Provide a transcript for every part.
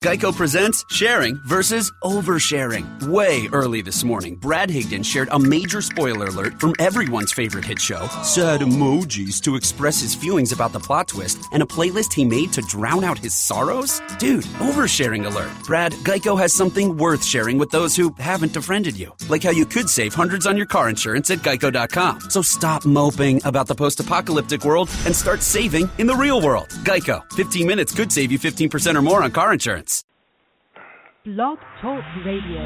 Geico presents sharing versus oversharing. Way early this morning, Brad Higdon shared a major spoiler alert from everyone's favorite hit show, sad emojis to express his feelings about the plot twist, and a playlist he made to drown out his sorrows? Dude, oversharing alert. Brad, Geico has something worth sharing with those who haven't befriended you. Like how you could save hundreds on your car insurance at geico.com. So stop moping about the post-apocalyptic world and start saving in the real world. Geico. 15 minutes could save you 15% or more on car insurance. Blog Talk Radio.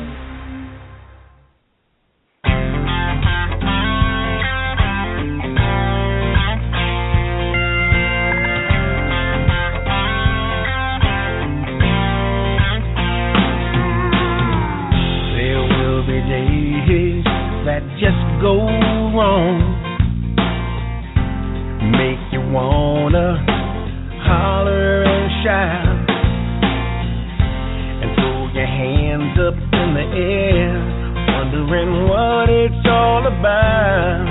There will be days that just go wrong, make you wanna holler and shout, your hands up in the air, wondering what it's all about.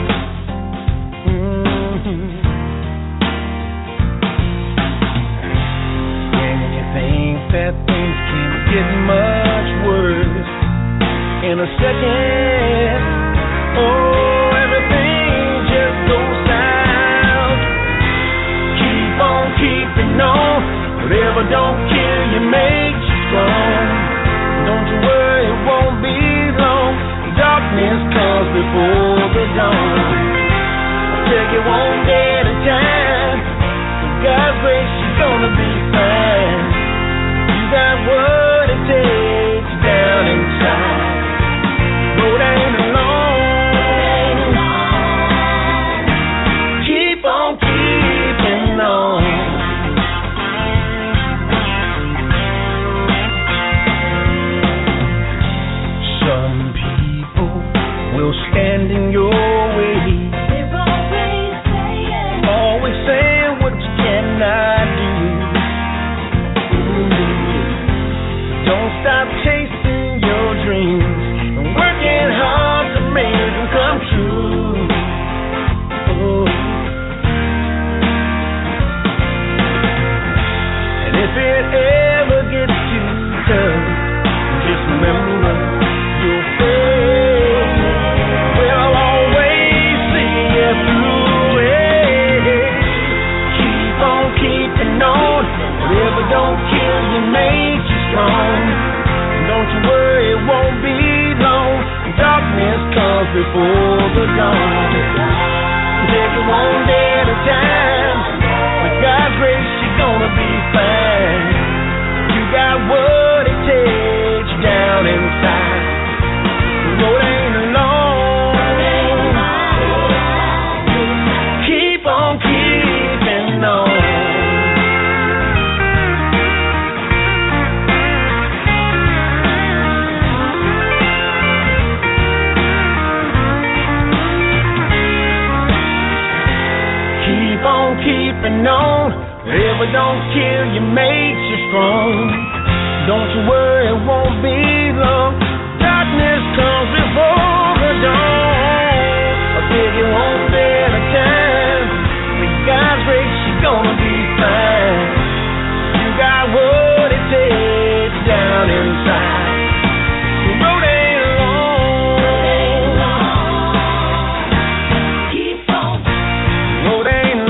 And you think that things can't get much worse in a second. Oh, everything just goes south. Keep on keeping on. Whatever don't kill you makes you strong. Don't you worry, it won't be long. Darkness comes before the dawn. I'll take it one day at a time. With God's grace, you're gonna be fine. You got what it takes down inside. Road ain't alone. Keep on keeping on. Stand in your way. They're always saying what you cannot do. Don't stop chasing your dreams and working hard to make them come true. And if it ever gets too tough, just remember you'll fail. Whatever don't kill you makes you strong. Don't you worry, it won't be long. Darkness comes before the dawn. Take it one day at a time. With God's grace, you're gonna be fine. You got what it takes down inside. The road ain't alone. Keep on keeping on. Keeping on, whatever don't kill you makes you strong. Don't you worry, it won't be long. Darkness comes before the dawn. I'll take it one day at a time. With God's grace, you're gonna be fine. You got what it takes down inside. The road ain't long. Keep on. The road ain't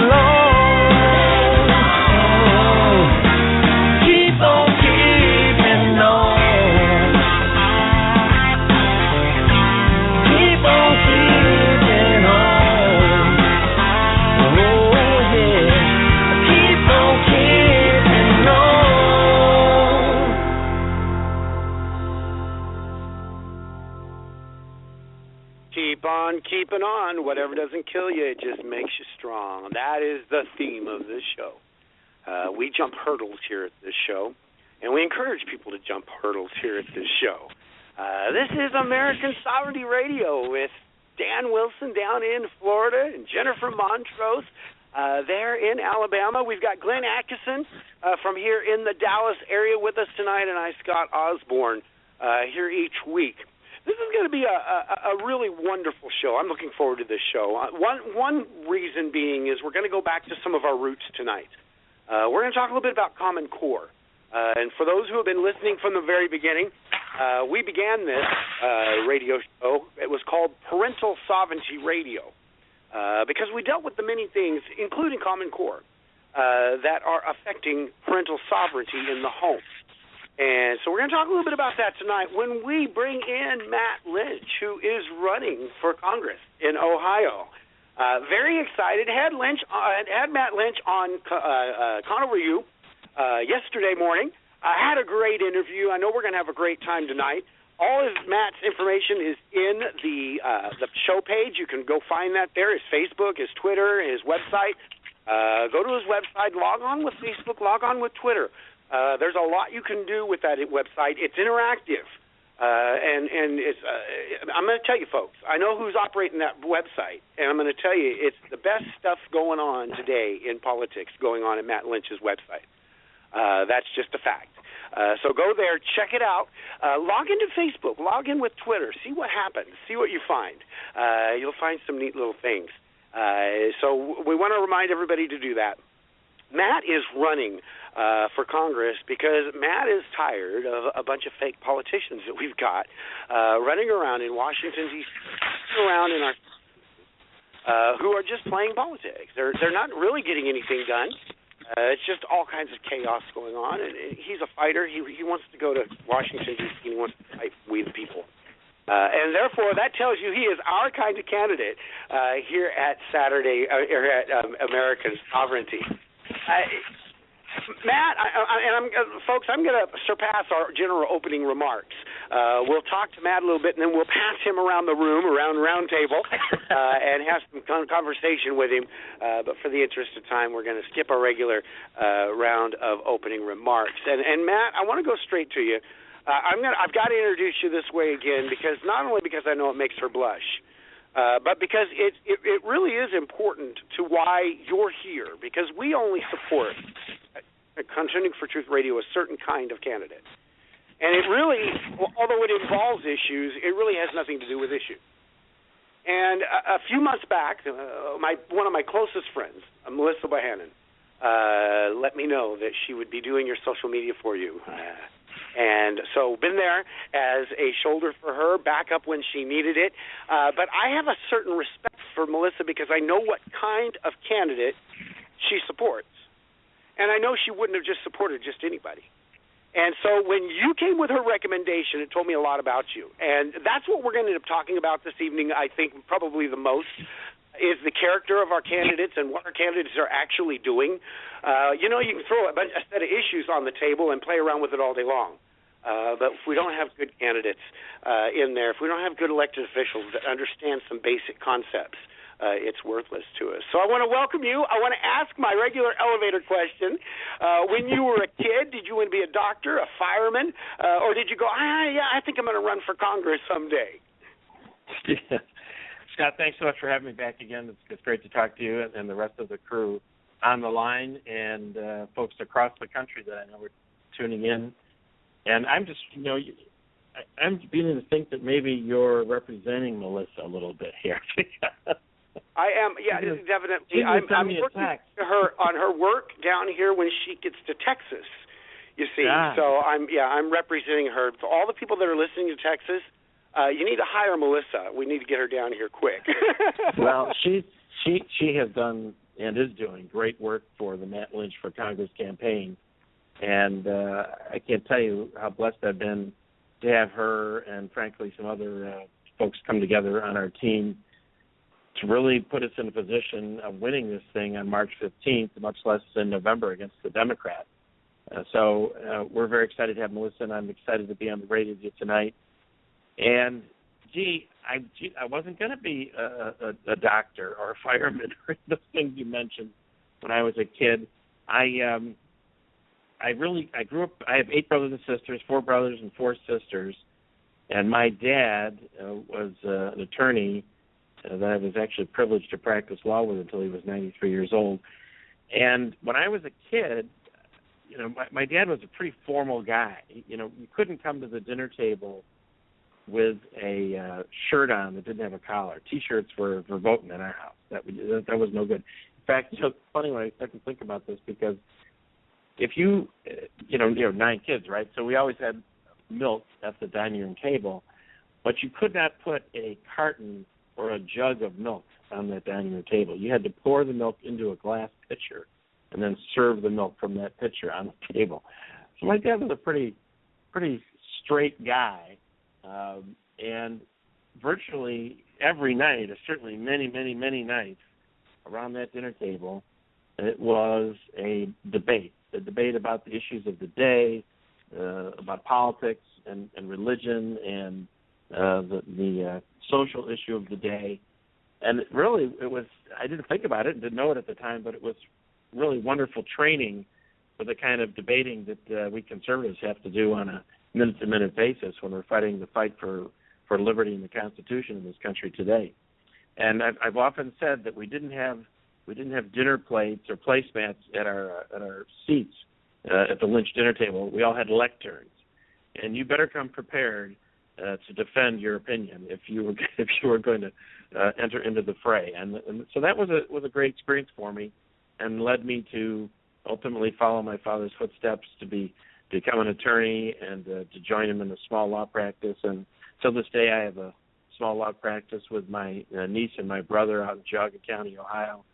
keeping on. Whatever doesn't kill you, it just makes you strong. That is the theme of this show. We jump hurdles here at this show, and we encourage people to jump hurdles here at this show. This is American Sovereignty Radio with Dan Wilson down in Florida and Jennifer Montrose there in Alabama. We've got Glenn Atkinson from here in the Dallas area with us tonight, and I, Scott Osborne, here each week. This is going to be a really wonderful show. I'm looking forward to this show. One reason being is we're going to go back to some of our roots tonight. We're going to talk a little bit about Common Core. And for those who have been listening from the very beginning, we began this radio show. It was called Parental Sovereignty Radio because we dealt with the many things, including Common Core, that are affecting parental sovereignty in the home. And so we're going to talk a little bit about that tonight when we bring in Matt Lynch, who is running for Congress in Ohio. Very excited. Had Matt Lynch on Conover U yesterday morning. Had a great interview. I know we're going to have a great time tonight. All of Matt's information is in the show page. You can go find that there. His Facebook, his Twitter, his website. Go to his website. Log on with Facebook. Log on with Twitter. There's a lot you can do with that website. It's interactive, and it's. I'm going to tell you, folks. I know who's operating that website, and I'm going to tell you, it's the best stuff going on today in politics going on at Matt Lynch's website. That's just a fact. So go there, check it out. Log into Facebook, log in with Twitter, see what happens, see what you find. You'll find some neat little things. So we want to remind everybody to do that. Matt is running for Congress because Matt is tired of a bunch of fake politicians that we've got running around in Washington, D.C., around in our who are just playing politics. They're not really getting anything done. It's just all kinds of chaos going on, and he's a fighter. He wants to go to Washington, D.C., and he wants to fight we the people. And therefore, that tells you he is our kind of candidate here at American Sovereignty. Matt, folks, I'm going to surpass our general opening remarks. We'll talk to Matt a little bit, and then we'll pass him around the room, around the round table, and have some conversation with him. But for the interest of time, we're going to skip our regular round of opening remarks. And Matt, I want to go straight to you. I've got to introduce you this way again, because not only because I know it makes her blush, but because it really is important to why you're here, because we only support Contending for Truth Radio a certain kind of candidate. And it really, although it involves issues, it really has nothing to do with issues. And a few months back, one of my closest friends, Melissa Bohannon, let me know that she would be doing your social media for you. And so been there as a shoulder for her, back up when she needed it. But I have a certain respect for Melissa because I know what kind of candidate she supports. And I know she wouldn't have just supported just anybody. And so when you came with her recommendation, it told me a lot about you. And that's what we're going to end up talking about this evening, I think, probably the most, is the character of our candidates and what our candidates are actually doing. You can throw a set of issues on the table and play around with it all day long. But if we don't have good candidates in there, if we don't have good elected officials that understand some basic concepts, it's worthless to us. So I want to welcome you. I want to ask my regular elevator question. When you were a kid, did you want to be a doctor, a fireman, or did you go, I think I'm going to run for Congress someday? Yeah. Scott, thanks so much for having me back again. It's great to talk to you and the rest of the crew on the line and folks across the country that I know are tuning in. And I'm just, I'm beginning to think that maybe you're representing Melissa a little bit here. I am, definitely. I'm working to her on her work down here when she gets to Texas, you see. Yeah. So I'm representing her. For all the people that are listening to Texas, you need to hire Melissa. We need to get her down here quick. Well, she has done and is doing great work for the Matt Lynch for Congress campaign. And I can't tell you how blessed I've been to have her and, frankly, some other folks come together on our team to really put us in a position of winning this thing on March 15th, much less in November against the Democrats. So we're very excited to have Melissa, and I'm excited to be on the radio with you tonight. And, I wasn't going to be a doctor or a fireman or the things you mentioned when I was a kid. I grew up, I have 8 brothers and sisters, 4 brothers and 4 sisters, and my dad was an attorney that I was actually privileged to practice law with until he was 93 years old. And when I was a kid, my dad was a pretty formal guy. You couldn't come to the dinner table with a shirt on that didn't have a collar. T-shirts were verboten in our house. That was no good. In fact, it's funny when I start to think about this because if you 9 kids, right? So we always had milk at the dining room table, but you could not put a carton or a jug of milk on that dining room table. You had to pour the milk into a glass pitcher and then serve the milk from that pitcher on the table. So my dad was a pretty straight guy, and virtually every night, or certainly many nights around that dinner table, it was a debate about the issues of the day, about politics and religion and the social issue of the day. And it was, I didn't think about it and didn't know it at the time, but it was really wonderful training for the kind of debating that we conservatives have to do on a minute-to-minute basis when we're fighting the fight for liberty and the Constitution in this country today. And I've often said that we didn't have dinner plates or placemats at our seats at the Lynch dinner table. We all had lecterns, and you better come prepared to defend your opinion if you were going to enter into the fray. And so that was a great experience for me, and led me to ultimately follow my father's footsteps to become an attorney and to join him in a small law practice. And till this day, I have a small law practice with my niece and my brother out in Geauga County, Ohio.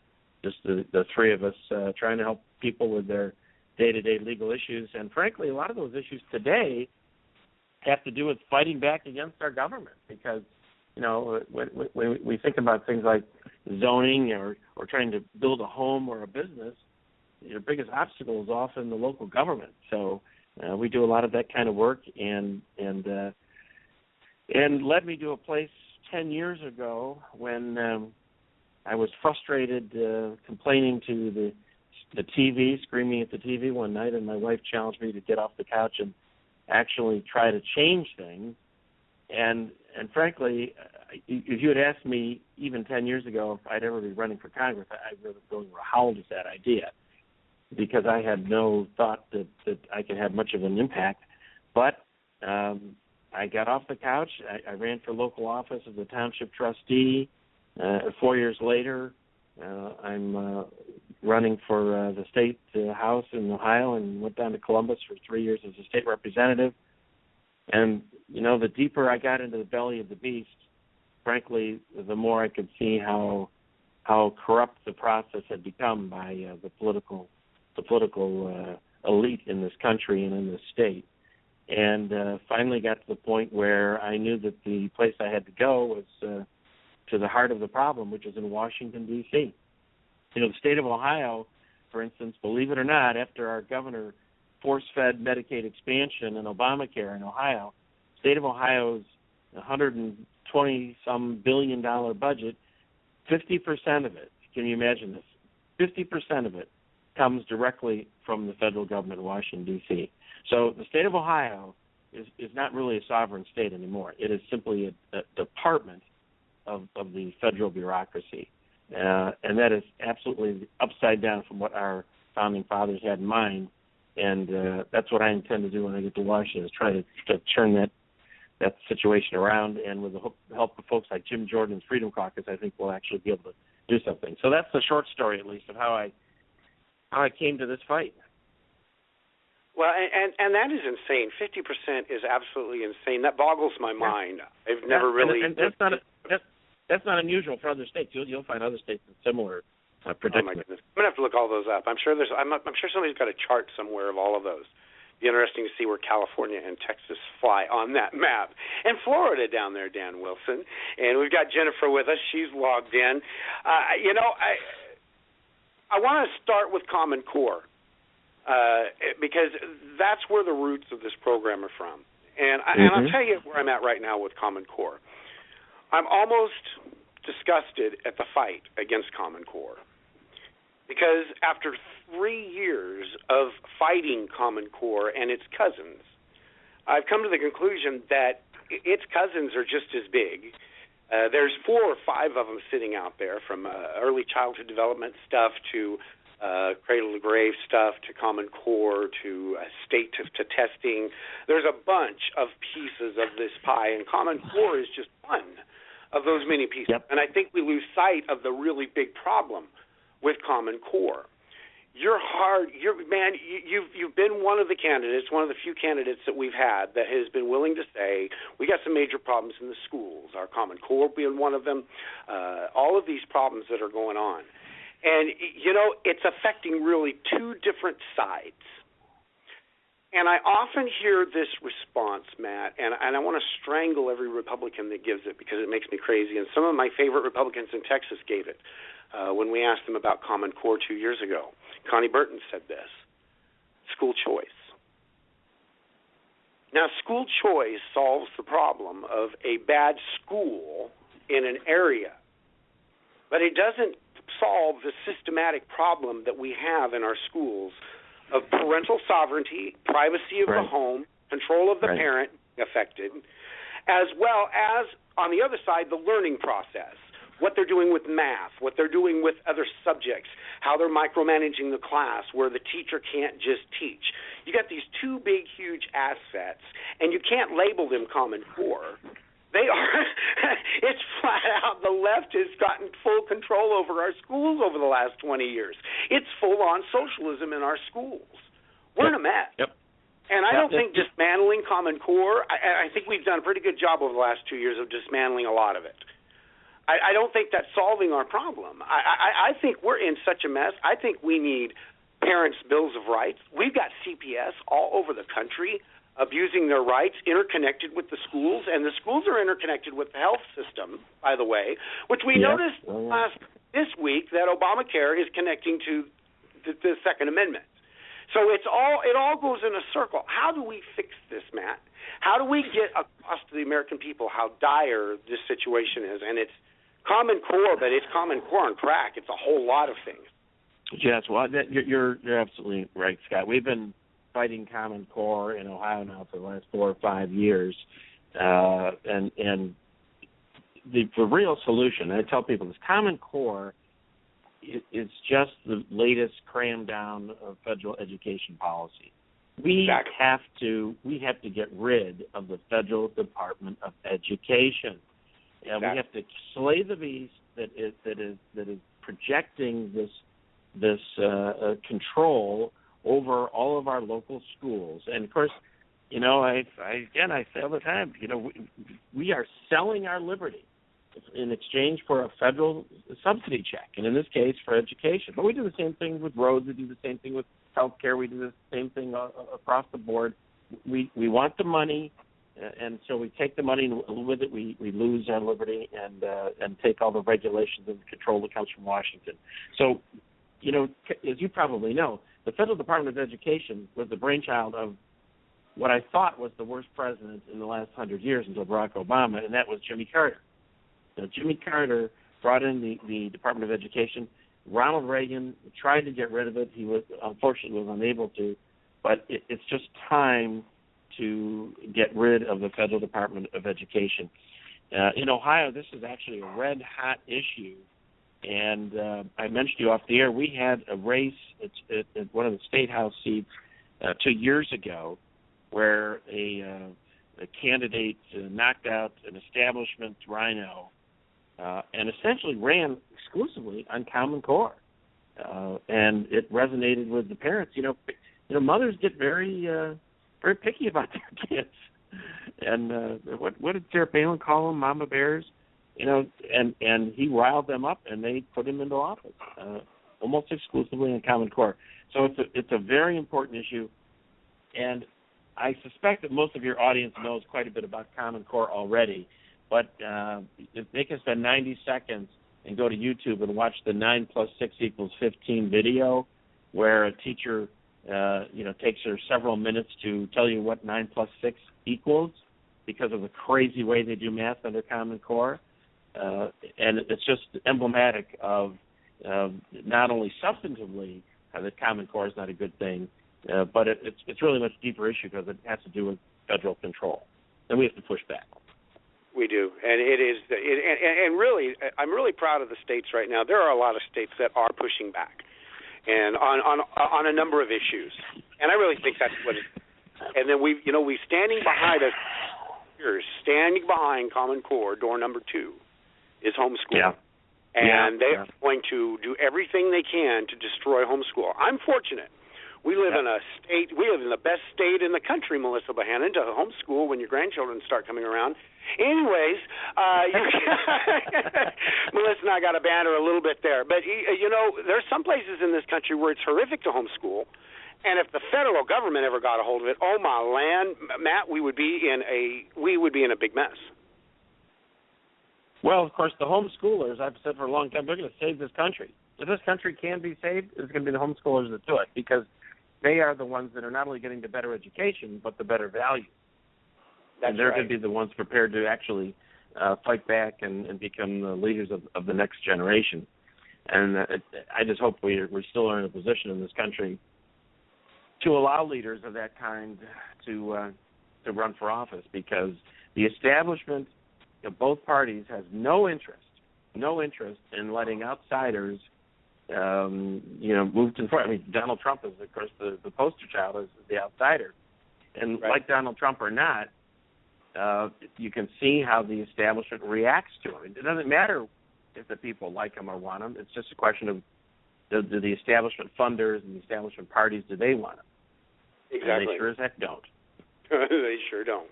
Just the three of us trying to help people with their day-to-day legal issues. And frankly, a lot of those issues today have to do with fighting back against our government, because when we think about things like zoning or trying to build a home or a business, your biggest obstacle is often the local government. So we do a lot of that kind of work, and led me to a place 10 years ago when I was frustrated, complaining to the TV, screaming at the TV one night, and my wife challenged me to get off the couch and actually try to change things. And frankly, if you had asked me even 10 years ago if I'd ever be running for Congress, I would have been howled at that idea, because I had no thought that I could have much of an impact. But I got off the couch. I ran for local office as a township trustee. 4 years later, I'm running for the state house in Ohio, and went down to Columbus for 3 years as a state representative. And, the deeper I got into the belly of the beast, frankly, the more I could see how corrupt the process had become by the political elite in this country and in this state. And finally got to the point where I knew that the place I had to go was to the heart of the problem, which is in Washington, D.C. The state of Ohio, for instance, believe it or not, after our governor force-fed Medicaid expansion and Obamacare in Ohio, the state of Ohio's $120-some billion budget, 50% of it, can you imagine this? 50% of it comes directly from the federal government in Washington, D.C. So the state of Ohio is not really a sovereign state anymore. It is simply a department of the federal bureaucracy. And that is absolutely upside down from what our founding fathers had in mind. And that's what I intend to do when I get to Washington, is try to turn that situation around. And with the help of folks like Jim Jordan's Freedom Caucus, I think we'll actually be able to do something. So that's the short story, at least, of how I came to this fight. Well, and that is insane. 50% is absolutely insane. That boggles my mind. I've never really. And that's not unusual for other states. You'll find other states in similar predicament. Oh my goodness! I'm gonna have to look all those up. I'm sure somebody's got a chart somewhere of all of those. It'd be interesting to see where California and Texas fly on that map, and Florida down there, Dan Wilson. And we've got Jennifer with us. She's logged in. I want to start with Common Core. Because that's where the roots of this program are from. And I'll tell you where I'm at right now with Common Core. I'm almost disgusted at the fight against Common Core. Because after 3 years of fighting Common Core and its cousins, I've come to the conclusion that its cousins are just as big. There's 4 or 5 of them sitting out there, from early childhood development stuff to cradle to grave stuff, to Common Core, to state to testing. There's a bunch of pieces of this pie, and Common Core is just one of those many pieces. Yep. And I think we lose sight of the really big problem with Common Core. You've been one of the candidates, one of the few candidates that we've had that has been willing to say we got some major problems in the schools. Our Common Core being one of them. All of these problems that are going on, and it's affecting really two different sides. And I often hear this response, Matt, and I want to strangle every Republican that gives it because it makes me crazy. And some of my favorite Republicans in Texas gave it when we asked them about Common Core 2 years ago. Connie Burton said this: school choice. Now, school choice solves the problem of a bad school in an area, but it doesn't solve the systematic problem that we have in our schools of parental sovereignty, privacy of the home, control of the parent affected, as well as, on the other side, the learning process, what they're doing with math, what they're doing with other subjects, how they're micromanaging the class where the teacher can't just teach. You got these two big, huge assets, and you can't label them Common Core. They are, it's flat out, the left has gotten full control over our schools over the last 20 years. It's full-on socialism in our schools. We're in a mess. Yep. And I don't think dismantling Common Core, I think we've done a pretty good job over the last 2 years of dismantling a lot of it. I don't think that's solving our problem. I think we're in such a mess. I think we need parents' bills of rights. We've got CPS all over the country abusing their rights, interconnected with the schools, and the schools are interconnected with the health system, by the way, which we noticed this week that Obamacare is connecting to the Second Amendment. So it all goes in a circle. How do we fix this, Matt? How do we get across to the American people how dire this situation is? And it's Common Core, but it's Common Core on crack. It's a whole lot of things. Yes, well, you're absolutely right, Scott. We've been fighting Common Core in Ohio now for the last 4 or 5 years, and the real solution, I tell people, is Common Core is just the latest cram down of federal education policy. We have to get rid of the Federal Department of Education, and we have to slay the beast that is projecting this control over all of our local schools. And of course, I say all the time, we are selling our liberty in exchange for a federal subsidy check, and in this case for education. But we do the same thing with roads, we do the same thing with health care, we do the same thing across the board. We want the money, and so we take the money, and with it we lose our liberty and take all the regulations and control that comes from Washington. So, as you probably know, the Federal Department of Education was the brainchild of what I thought was the worst president in the last 100 years until Barack Obama, and that was Jimmy Carter. Jimmy Carter brought in the Department of Education. Ronald Reagan tried to get rid of it. He unfortunately was unable to, but it's just time to get rid of the Federal Department of Education. In Ohio, this is actually a red-hot issue. And I mentioned to you off the air, we had a race at one of the state house seats 2 years ago where a candidate knocked out an establishment rhino and essentially ran exclusively on Common Core. And it resonated with the parents. Mothers get very picky about their kids. And what did Sarah Palin call them? Mama bears? And he riled them up, and they put him into office, almost exclusively on Common Core. So it's a very important issue, and I suspect that most of your audience knows quite a bit about Common Core already, but if they can spend 90 seconds and go to YouTube and watch the 9 + 6 = 15 video, where a teacher takes her several minutes to tell you what 9 + 6 equals because of the crazy way they do math under Common Core. And it's just emblematic of not only substantively that Common Core is not a good thing, but it's really a much deeper issue because it has to do with federal control, and we have to push back. We do, and it is, and really, I'm really proud of the states right now. There are a lot of states that are pushing back, and on a number of issues, and I really think that's what it is. And then we standing behind us, standing behind Common Core, door number 2, is homeschooling. Yeah. And they are going to do everything they can to destroy homeschool. I'm fortunate. We live in a state, we live in the best state in the country, Melissa Bohannon, to homeschool when your grandchildren start coming around. Anyways, Melissa and I got a banter a little bit there. But, there's some places in this country where it's horrific to homeschool. And if the federal government ever got a hold of it, oh my land, Matt, we would be in a big mess. Well, of course, the homeschoolers, I've said for a long time, they're going to save this country. If this country can be saved, it's going to be the homeschoolers that do it, because they are the ones that are not only getting the better education, but the better value. And they're going to be the ones prepared to actually fight back and become the leaders of the next generation. And I just hope we still are in a position in this country to allow leaders of that kind to run for office, because the establishment of both parties has no interest in letting outsiders move to the front. I mean, Donald Trump is, of course, the poster child, is the outsider. And like Donald Trump or not, you can see how the establishment reacts to him. It doesn't matter if the people like him or want him. It's just a question of do the establishment funders and the establishment parties, do they want him? Exactly. And they sure as heck don't. They sure don't.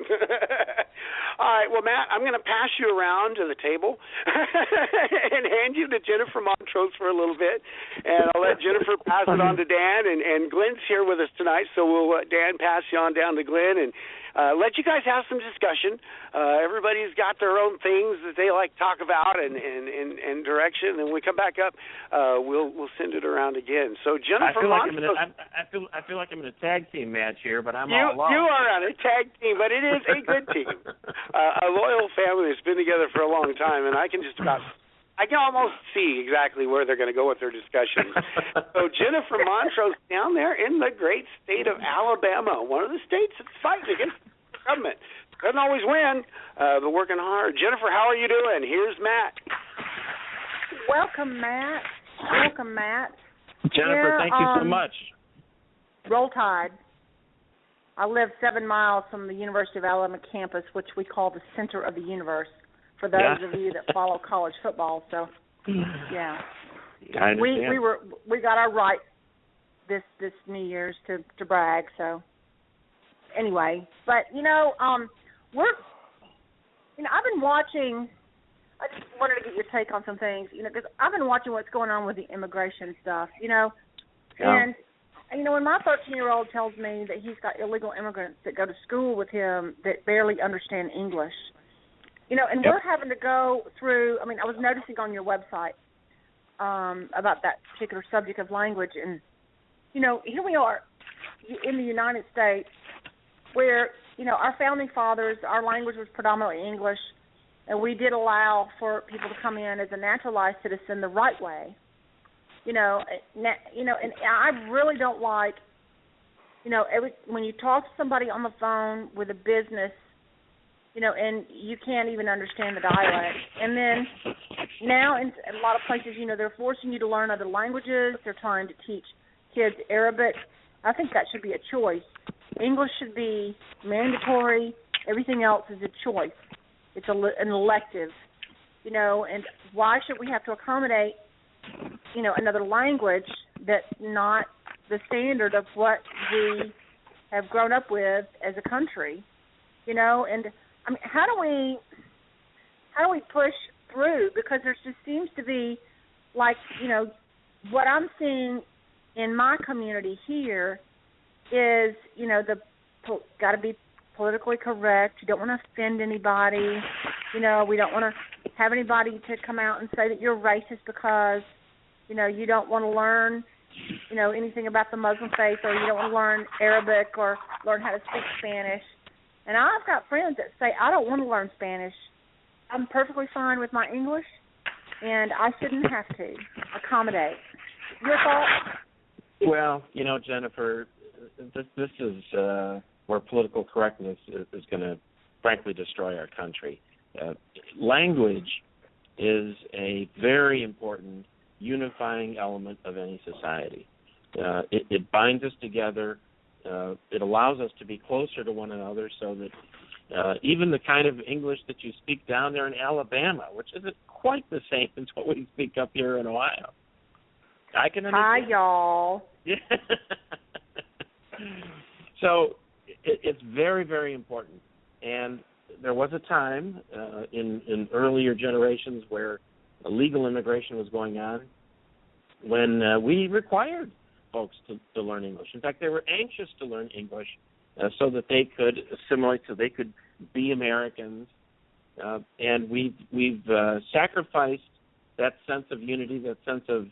All right, well, Matt, I'm going to pass you around to the table and hand you to Jennifer Montrose for a little bit, and I'll let Jennifer pass it on to Dan, and Glenn's here with us tonight, so we'll let Dan pass you on down to Glenn and let you guys have some discussion. Everybody's got their own things that they like to talk about and direction, and when we come back up, we'll send it around again. So Jennifer Montrose. I feel like I'm in a tag team match here, but I'm all alone. You are on a tag team, but it is a good team. A loyal family that's been together for a long time, and I can almost see exactly where they're going to go with their discussions. So Jennifer Montrose down there in the great state of Alabama, one of the states that's fighting against the government. Doesn't always win, but working hard. Jennifer, how are you doing? Here's Matt. Welcome, Matt. Jennifer, thank you so much. Roll Tide. I live 7 miles from the University of Alabama campus, which we call the center of the universe, for those of you that follow college football. So, yeah, I understand. we got our right this New Year's to brag. So, anyway, but I've been watching. I just wanted to get your take on some things, because I've been watching what's going on with the immigration stuff, and. When my 13-year-old tells me that he's got illegal immigrants that go to school with him that barely understand English, and we're having to go through, I was noticing on your website about that particular subject of language, and, here we are in the United States where, our founding fathers, our language was predominantly English, and we did allow for people to come in as a naturalized citizen the right way. And I really don't like, when you talk to somebody on the phone with a business, and you can't even understand the dialect. And then now in a lot of places, they're forcing you to learn other languages. They're trying to teach kids Arabic. I think that should be a choice. English should be mandatory. Everything else is a choice. It's an elective, and why should we have to accommodate another language that's not the standard of what we have grown up with as a country, and how do we push through? Because there just seems to be, like, what I'm seeing in my community here is, got to be politically correct. You don't want to offend anybody. We don't want to have anybody to come out and say that you're racist because, you don't want to learn, anything about the Muslim faith, or you don't want to learn Arabic or learn how to speak Spanish. And I've got friends that say, I don't want to learn Spanish. I'm perfectly fine with my English, and I shouldn't have to accommodate. Your thoughts? Well, Jennifer, this is where political correctness is going to, frankly, destroy our country. Language is a very important unifying element of any society. It binds us together. It allows us to be closer to one another, so that even the kind of English that you speak down there in Alabama, which isn't quite the same as what we speak up here in Ohio. I can understand. Hi, y'all. Yeah. So it's very, very important. And there was a time in earlier generations where illegal immigration was going on when we required folks to learn English. In fact, they were anxious to learn English so that they could assimilate, so they could be Americans. And we've sacrificed that sense of unity, that sense of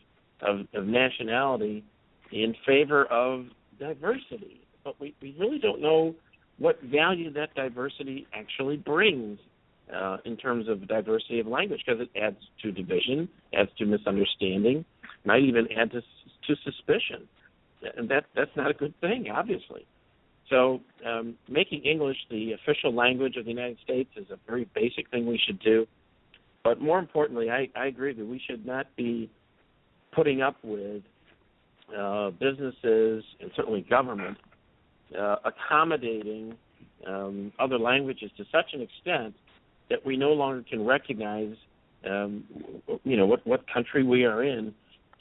nationality in favor of diversity. But we really don't know what value that diversity actually brings in terms of diversity of language, because it adds to division, adds to misunderstanding, might even add to suspicion. And that's not a good thing, obviously. So making English the official language of the United States is a very basic thing we should do. But more importantly, I agree that we should not be putting up with businesses and certainly government accommodating other languages to such an extent that we no longer can recognize, what country we are in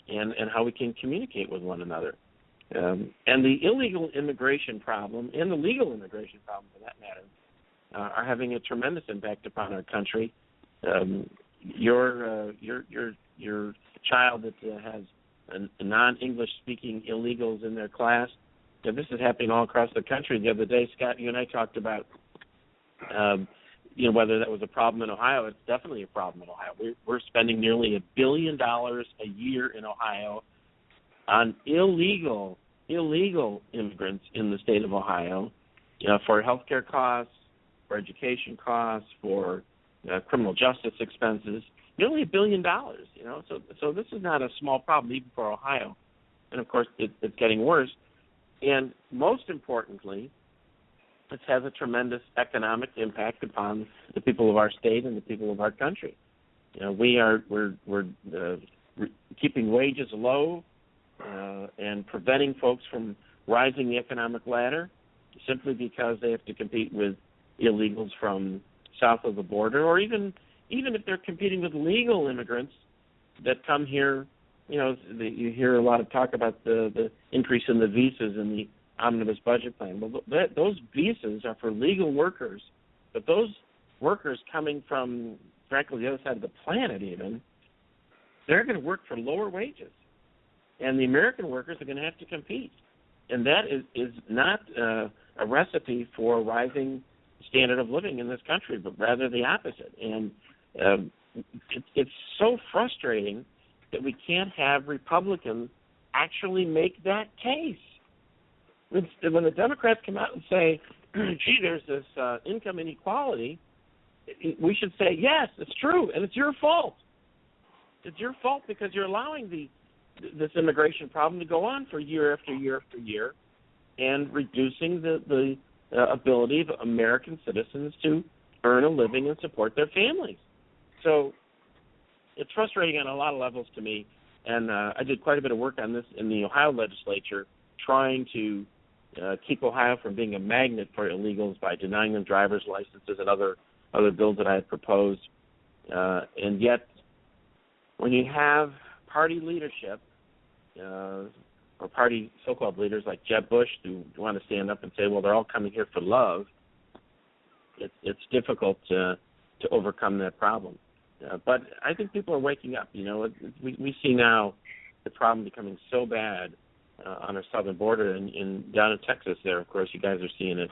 and how we can communicate with one another. And the illegal immigration problem and the legal immigration problem, for that matter, are having a tremendous impact upon our country. Your child that has a non-English speaking illegals in their class. And this is happening all across the country. The other day, Scott, you and I talked about, whether that was a problem in Ohio. It's definitely a problem in Ohio. We're spending nearly $1 billion a year in Ohio on illegal immigrants in the state of Ohio, for healthcare costs, for education costs, for criminal justice expenses. Nearly $1 billion. So this is not a small problem even for Ohio, and of course it's getting worse. And most importantly, this has a tremendous economic impact upon the people of our state and the people of our country. We're keeping wages low and preventing folks from rising the economic ladder simply because they have to compete with illegals from south of the border, or even if they're competing with legal immigrants that come here. You hear a lot of talk about the increase in the visas in the omnibus budget plan. Well, those visas are for legal workers, but those workers coming from, frankly, the other side of the planet even, they're going to work for lower wages. And the American workers are going to have to compete. And that is not a recipe for a rising standard of living in this country, but rather the opposite. And it's so frustrating that we can't have Republicans actually make that case. When the Democrats come out and say, gee, there's this income inequality, we should say, yes, it's true, and it's your fault. It's your fault because you're allowing this immigration problem to go on for year after year after year and reducing the ability of American citizens to earn a living and support their families. So it's frustrating on a lot of levels to me, and I did quite a bit of work on this in the Ohio legislature, trying to keep Ohio from being a magnet for illegals by denying them driver's licenses and other bills that I had proposed. And yet, when you have party leadership, or party so-called leaders like Jeb Bush who want to stand up and say, well, they're all coming here for love, it's difficult to overcome that problem. But I think people are waking up. We see now the problem becoming so bad on our southern border and down in Texas there, of course, you guys are seeing it.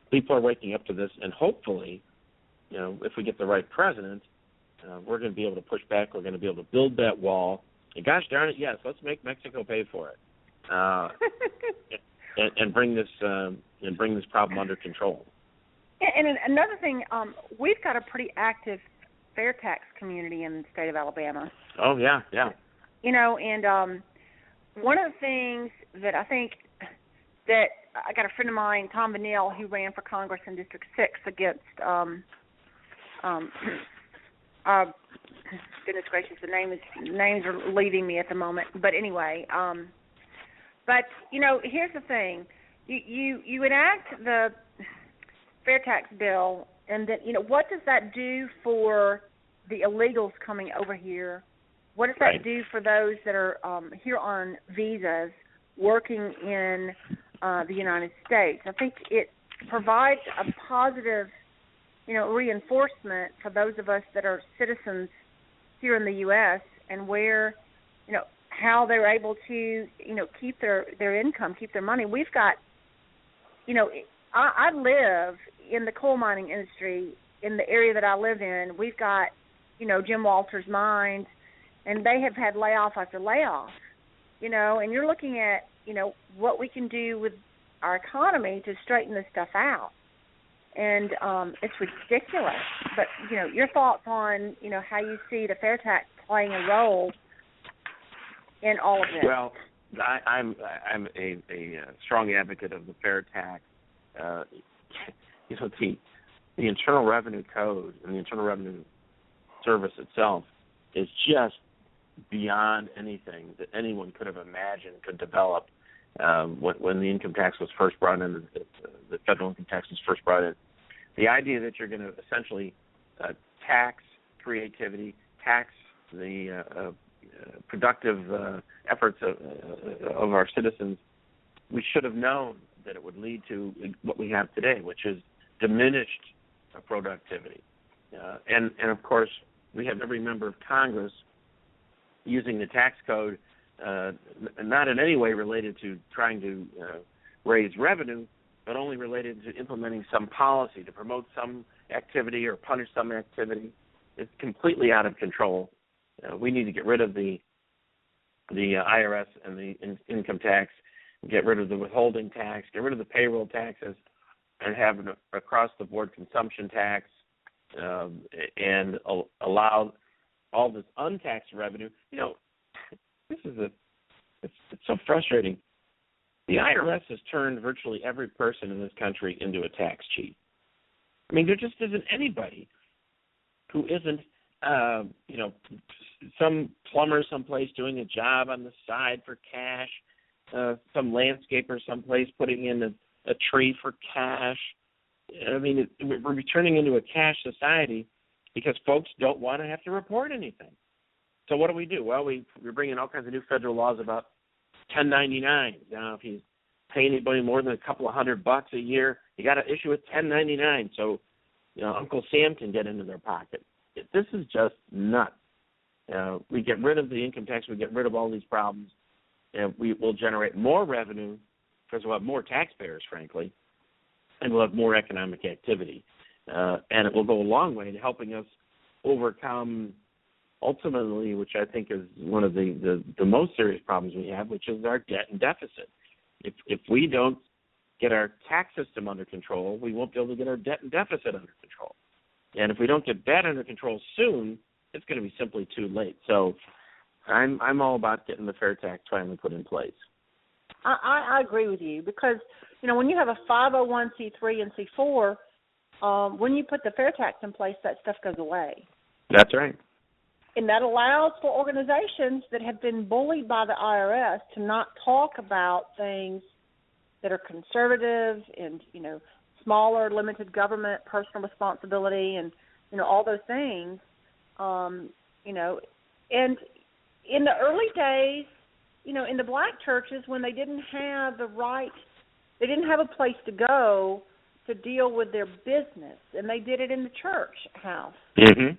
People are waking up to this, and hopefully, if we get the right president, we're going to be able to push back. We're going to be able to build that wall. And gosh darn it, yes, let's make Mexico pay for it, and bring this problem under control. And another thing, we've got a pretty active fair tax community in the state of Alabama. Oh, yeah. And one of the things that I think that I got a friend of mine, Tom Vanille, who ran for Congress in District 6 against, goodness gracious, the names are leaving me at the moment. But anyway, here's the thing. You enact fair tax bill, and then, what does that do for the illegals coming over here? What does that do for those that are here on visas working in the United States? I think it provides a positive, reinforcement for those of us that are citizens here in the U.S. and where, how they're able to, keep their income, keep their money. We've got, I live in the coal mining industry in the area that I live in. We've got, Jim Walter's mines, and they have had layoff after layoff, and you're looking at, what we can do with our economy to straighten this stuff out. And it's ridiculous. But, your thoughts on, how you see the fair tax playing a role in all of this. Well, I'm a strong advocate of the fair tax. The Internal Revenue Code and the Internal Revenue Service itself is just beyond anything that anyone could have imagined could develop when the income tax was first brought in, the federal income tax was first brought in. The idea that you're going to essentially tax creativity, tax the productive efforts of our citizens, we should have known that it would lead to what we have today, which is diminished productivity. And of course, we have every member of Congress using the tax code not in any way related to trying to raise revenue, but only related to implementing some policy to promote some activity or punish some activity. It's completely out of control. We need to get rid of the IRS and the income tax, get rid of the withholding tax, get rid of the payroll taxes, and have an across-the-board consumption tax, and allow all this untaxed revenue. It's so frustrating. The IRS has turned virtually every person in this country into a tax cheat. I mean, there just isn't anybody who isn't, some plumber someplace doing a job on the side for cash, some landscaper someplace putting in a tree for cash. I mean, we're returning into a cash society because folks don't want to have to report anything. So what do? Well, we're bringing all kinds of new federal laws about 1099. Now, if you pay anybody more than a couple of $100 a year, you got to issue a 1099 so Uncle Sam can get into their pocket. This is just nuts. We get rid of the income tax, we get rid of all these problems, and we will generate more revenue because we'll have more taxpayers, frankly, and we'll have more economic activity. And it will go a long way to helping us overcome, ultimately, which I think is one of the most serious problems we have, which is our debt and deficit. If we don't get our tax system under control, we won't be able to get our debt and deficit under control. And if we don't get that under control soon, it's going to be simply too late. So I'm all about getting the fair tax finally put in place. I agree with you because, when you have a 501c3 and C4, when you put the fair tax in place, that stuff goes away. That's right. And that allows for organizations that have been bullied by the IRS to not talk about things that are conservative and, smaller, limited government, personal responsibility, and, all those things. And in the early days, in the black churches, when they didn't have they didn't have a place to go to deal with their business, and they did it in the church house, and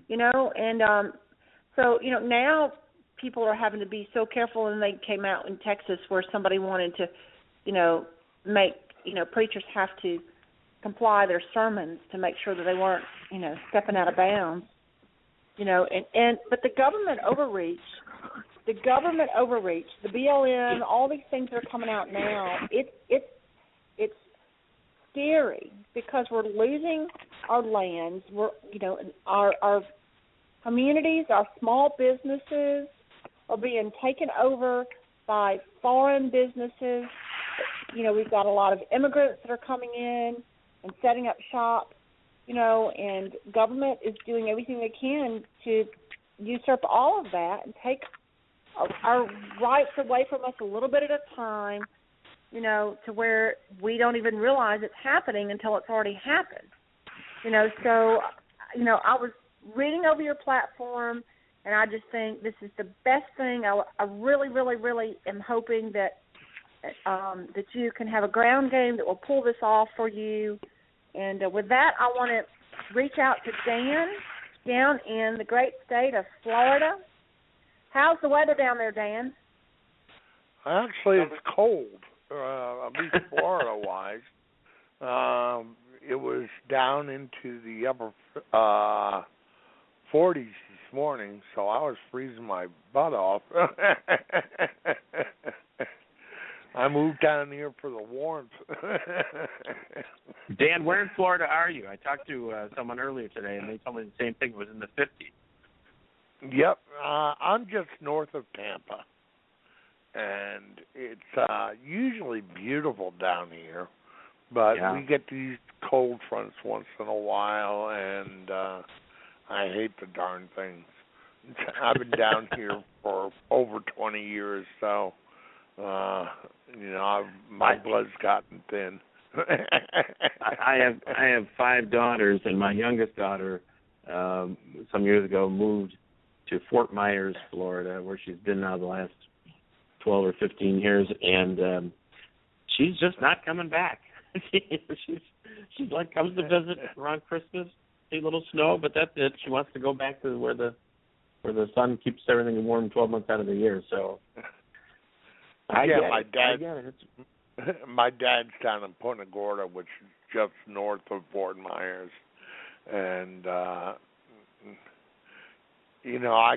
so, now people are having to be so careful, and they came out in Texas where somebody wanted to, make, preachers have to comply their sermons to make sure that they weren't, stepping out of bounds, but the government overreach, the BLM, all these things that are coming out now, it's scary because we're losing our lands, we're, our communities, our small businesses are being taken over by foreign businesses. We've got a lot of immigrants that are coming in and setting up shop, and government is doing everything they can to usurp all of that and take our rights away from us a little bit at a time to where we don't even realize it's happening until it's already happened. So, I was reading over your platform, and I just think this is the best thing. I really, really, really am hoping that you can have a ground game that will pull this off for you. And with that, I want to reach out to Dan down in the great state of Florida. How's the weather down there, Dan? Actually, it's cold, at least Florida-wise. It was down into the upper 40s this morning, so I was freezing my butt off. I moved down here for the warmth. Dan, where in Florida are you? I talked to someone earlier today, and they told me the same thing. It was in the 50s. Yep. I'm just north of Tampa, and it's usually beautiful down here, but we get these cold fronts once in a while, and I hate the darn things. I've been down here for over 20 years, so my blood's gotten thin. I have 5 daughters, and my youngest daughter, some years ago, moved to Fort Myers, Florida, where she's been now the last 12 or 15 years, and she's just not coming back. she's like comes to visit around Christmas, see a little snow, but that's it. She wants to go back to where the sun keeps everything warm 12 months out of the year. So. My dad's down in Punta Gorda, which is just north of Fort Myers, and I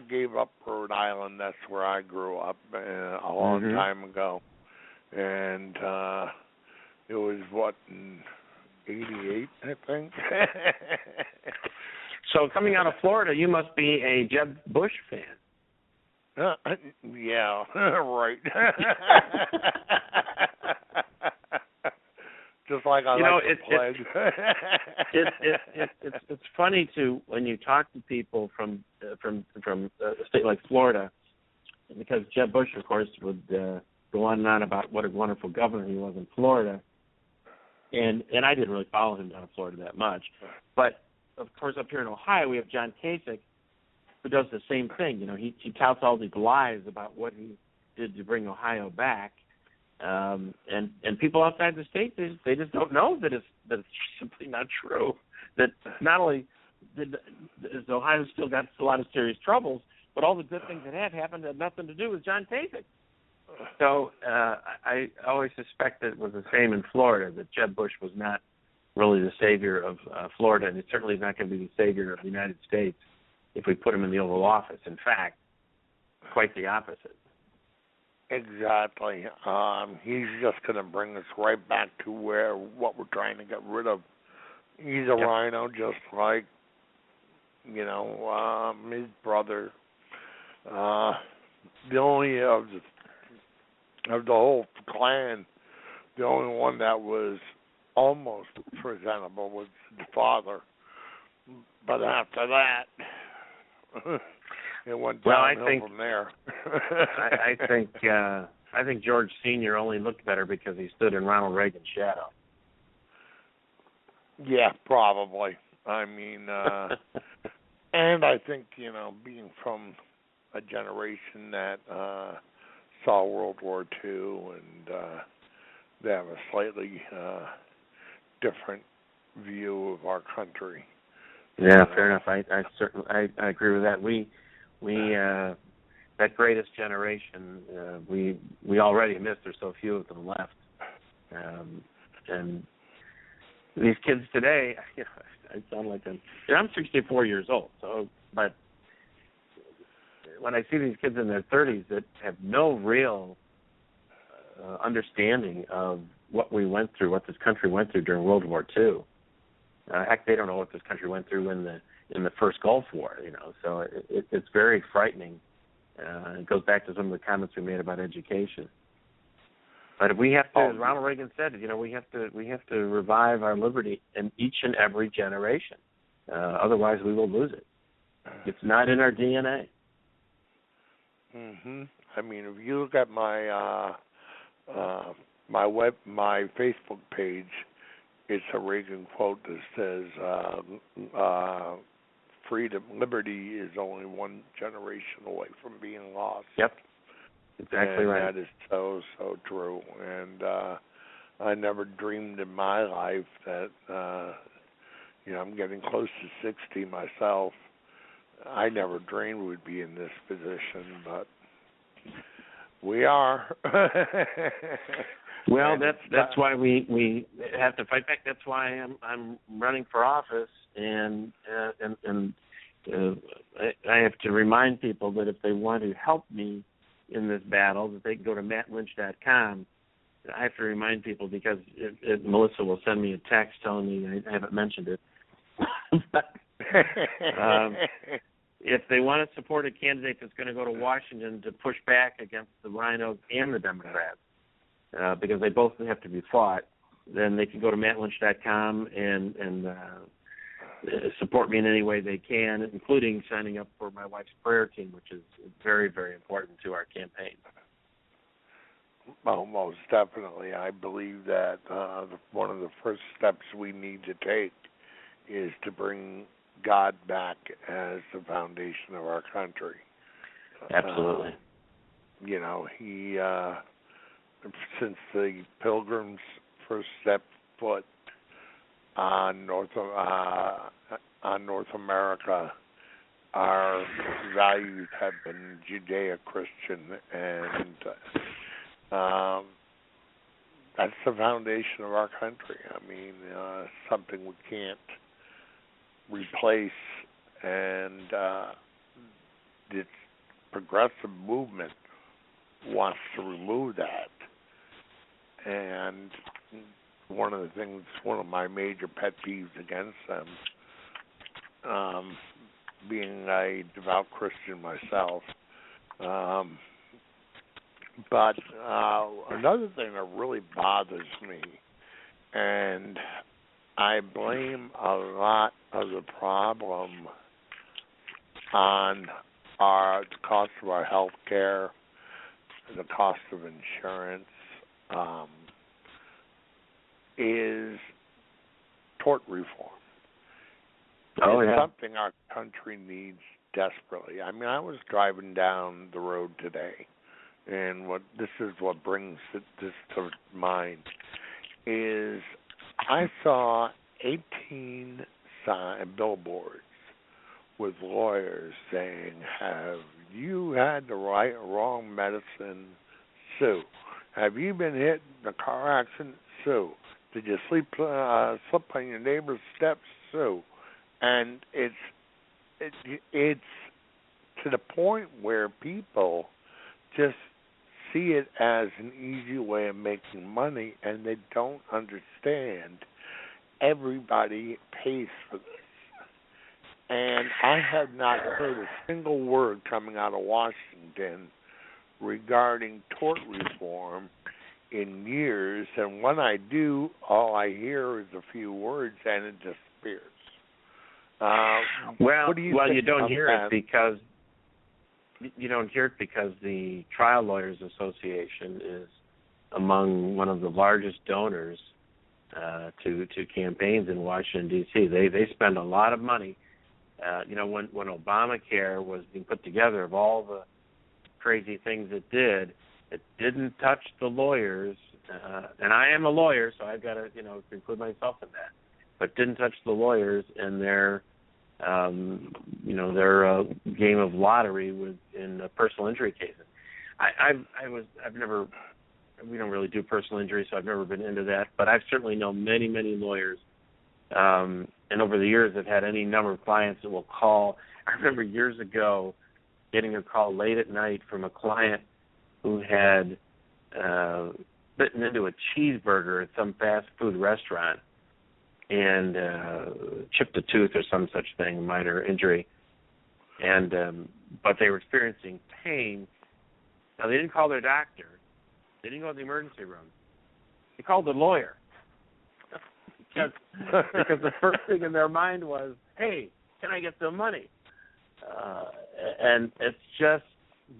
gave up Rhode Island. That's where I grew up a long time ago, and it was in '88, I think. So coming out of Florida, you must be a Jeb Bush fan. Yeah, right. Just like I like the pledge. It's funny when you talk to people from a state like Florida, because Jeb Bush, of course, would go on and on about what a wonderful governor he was in Florida, and I didn't really follow him down in Florida that much, but of course up here in Ohio we have John Kasich, who does the same thing. He touts all these lies about what he did to bring Ohio back, and people outside the state, they just don't know that it's simply not true. That not only has Ohio still got a lot of serious troubles, but all the good things that had happened had nothing to do with John Kasich. So I always suspect that it was the same in Florida, that Jeb Bush was not really the savior of Florida, and it certainly is not going to be the savior of the United States if we put him in the Oval Office. In fact, quite the opposite. Exactly. He's just going to bring us right back to what we're trying to get rid of. He's a rhino, just like, his brother. The only of the whole clan, the only one that was almost presentable was the father. But after that, it went downhill from there. I think George Sr. only looked better because he stood in Ronald Reagan's shadow. Yeah, probably. I mean, and I think, being from a generation that saw World War II and they have a slightly different view of our country. Yeah, fair enough. I certainly I agree with that. We that greatest generation, we already missed. There's so few of them left, and these kids today, I sound like I'm 64 years old. So, but when I see these kids in their 30s that have no real understanding of what we went through, what this country went through during World War II. Heck, they don't know what this country went through in the first Gulf War. So it's very frightening. It goes back to some of the comments we made about education. But if we have to, as Ronald Reagan said, we have to revive our liberty in each and every generation. Otherwise, we will lose it. It's not in our DNA. I mean, if you look at my my Facebook page, it's a Reagan quote that says, freedom, liberty is only one generation away from being lost. Yep. Exactly right. That is so true. And I never dreamed in my life that, I'm getting close to 60 myself. I never dreamed we'd be in this position, but we are. Well, that's why we have to fight back. That's why I'm running for office, and I have to remind people that if they want to help me in this battle, that they can go to mattlynch.com. I have to remind people because Melissa will send me a text telling me I haven't mentioned it. If they want to support a candidate that's going to go to Washington to push back against the Rhinos and the Democrats, because they both have to be fought, then they can go to mattlynch.com and support me in any way they can, including signing up for my wife's prayer team, which is very, very important to our campaign. Well, most definitely. I believe that one of the first steps we need to take is to bring God back as the foundation of our country. Absolutely. He, since the Pilgrims first stepped foot on North America, our values have been Judeo-Christian, and that's the foundation of our country. I mean, something we can't replace, and this progressive movement wants to remove that. And one of my major pet peeves against them, being a devout Christian myself, but another thing that really bothers me, and I blame a lot of the problem on the cost of our health care, the cost of insurance, is tort reform. It's something our country needs desperately. I mean, I was driving down the road today, and this is what brings this to mind, is I saw 18 billboards with lawyers saying, "Have you had the wrong medicine? Sue. Have you been hit in a car accident? Sue. Did you slip on your neighbor's steps? Sue." And it's to the point where people just see it as an easy way of making money, and they don't understand everybody pays for this. And I have not heard a single word coming out of Washington regarding tort reform in years, and when I do, all I hear is a few words, and it disappears. You don't hear it because the Trial Lawyers Association is among one of the largest donors to campaigns in Washington, D.C. They spend a lot of money. When Obamacare was being put together, of all the crazy things it didn't touch the lawyers. And I am a lawyer, so I've got to include myself in that. But didn't touch the lawyers and their game of lottery in personal injury cases. We don't really do personal injury, so I've never been into that. But I've certainly known many, many lawyers, and over the years I've had any number of clients that will call. I remember years ago getting a call late at night from a client who had bitten into a cheeseburger at some fast food restaurant and chipped a tooth or some such thing, minor injury, and but they were experiencing pain. Now, they didn't call their doctor. They didn't go to the emergency room. They called the lawyer because the first thing in their mind was, hey, can I get some money? And it's just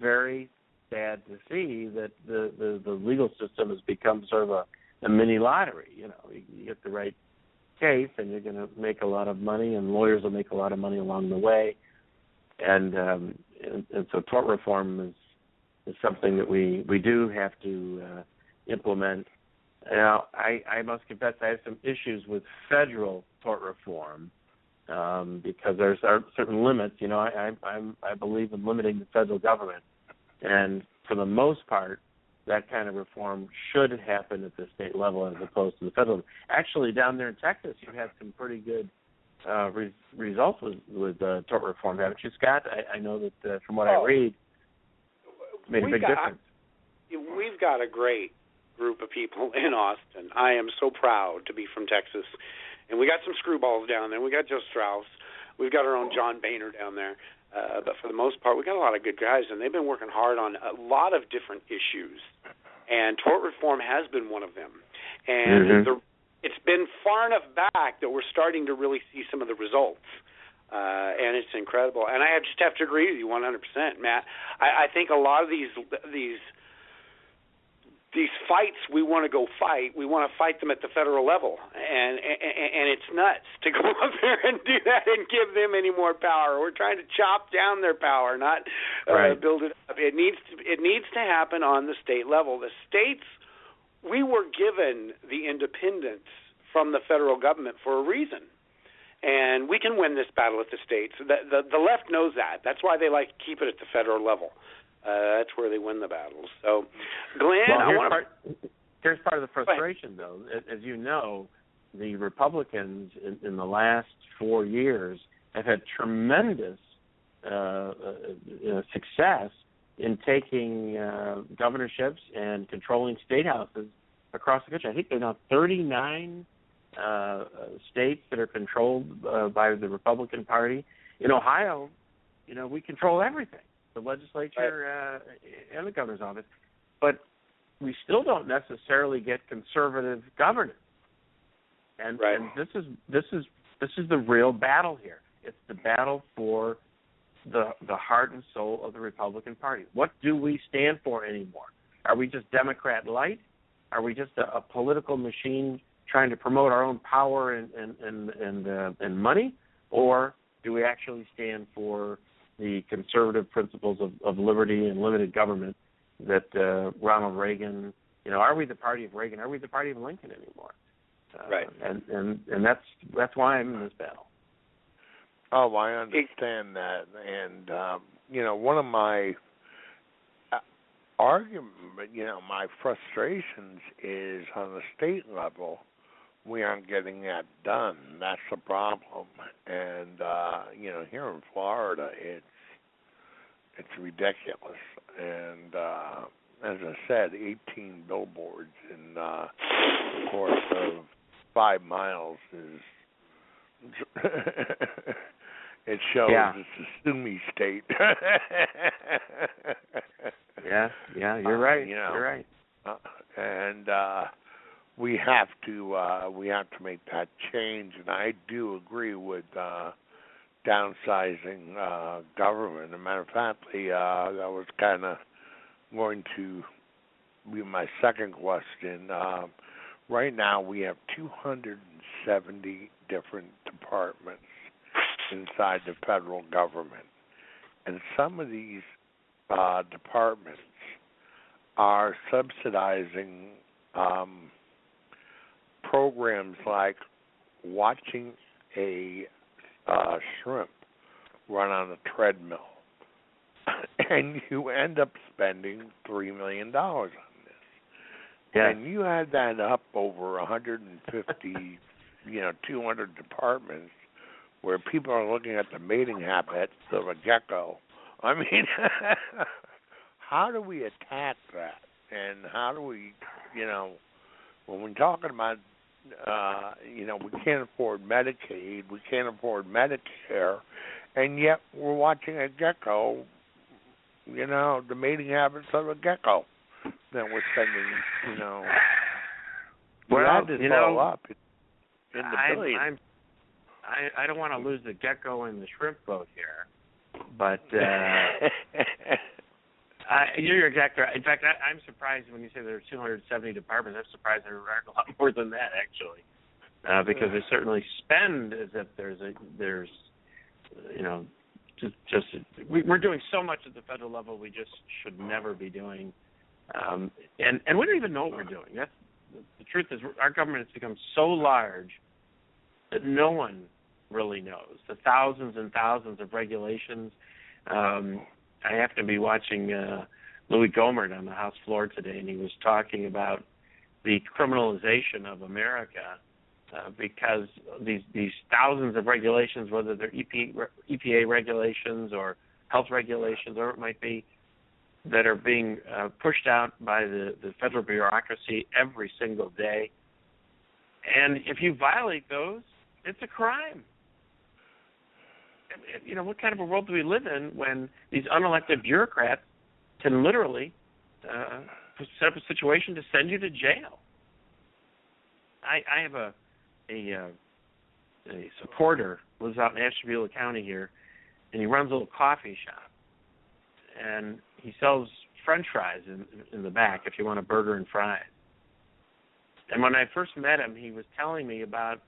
very sad to see that the legal system has become sort of a mini lottery. You get the right case, and you're going to make a lot of money, and lawyers will make a lot of money along the way. And so tort reform is something that we do have to implement. Now, I must confess I have some issues with federal tort reform because there's certain limits. I believe in limiting the federal government, and for the most part, that kind of reform should happen at the state level as opposed to the federal. Actually, down there in Texas, you've had some pretty good results with tort reform, haven't you, Scott? I know that from what I read, it's made a big difference. We've got a great group of people in Austin. I am so proud to be from Texas. And we got some screwballs down there. We got Joe Strauss. We've got our own John Boehner down there. But for the most part, we got a lot of good guys, and they've been working hard on a lot of different issues. And tort reform has been one of them. And it's been far enough back that we're starting to really see some of the results. And it's incredible. And I just have to agree with you 100%, Matt. I think a lot of these fights we want to go fight, we want to fight them at the federal level, and it's nuts to go up there and do that and give them any more power. We're trying to chop down their power, not build it up. It needs to happen on the state level. The states, we were given the independence from the federal government for a reason, and we can win this battle at the states. The left knows that. That's why they like to keep it at the federal level. That's where they win the battles. So, Glenn, here's part of the frustration, though. As you know, the Republicans in the last 4 years have had tremendous success in taking governorships and controlling state houses across the country. I think there are now 39 states that are controlled by the Republican Party. In Ohio, we control everything. The legislature and the governor's office, but we still don't necessarily get conservative governance. And this is the real battle here. It's the battle for the heart and soul of the Republican Party. What do we stand for anymore? Are we just Democrat light? Are we just a political machine trying to promote our own power and money, or do we actually stand for the conservative principles of liberty and limited government that Ronald Reagan, are we the party of Reagan? Are we the party of Lincoln anymore? And that's why I'm in this battle. Oh, I understand that. And, one of my my frustrations is on the state level, we aren't getting that done. That's the problem. And here in Florida, it's ridiculous. And as I said, 18 billboards in the course of 5 miles is it shows it's a sue me state. Yeah, you're right. You're right. And we have to make that change, and I do agree with downsizing government. As a matter of fact, that was kind of going to be my second question. Right now, we have 270 different departments inside the federal government, and some of these departments are subsidizing programs like watching a shrimp run on a treadmill, and you end up spending $3 million on this. Yeah. And you add that up over 150, 200 departments where people are looking at the mating habits of a gecko. I mean, how do we attack that? And how do we, when we're talking about, we can't afford Medicaid, we can't afford Medicare, and yet we're watching a gecko, the mating habits of a gecko that we're spending, Well, that is all up in the billions. I don't want to lose the gecko in the shrimp boat here, but You're exactly right. In fact, I'm surprised when you say there are 270 departments. I'm surprised there aren't a lot more than that, actually, because they certainly spend as if there's we're doing so much at the federal level we just should never be doing, and we don't even know what we're doing. That's the truth. Is our government has become so large that no one really knows. The thousands and thousands of regulations. I happen to be watching Louis Gohmert on the House floor today, and he was talking about the criminalization of America because these thousands of regulations, whether they're EPA regulations or health regulations, or it might be, that are being pushed out by the federal bureaucracy every single day. And if you violate those, it's a crime. What kind of a world do we live in when these unelected bureaucrats can literally set up a situation to send you to jail? I have a supporter who lives out in Ashtabula County here, and he runs a little coffee shop, and he sells French fries in the back if you want a burger and fries. And when I first met him, he was telling me about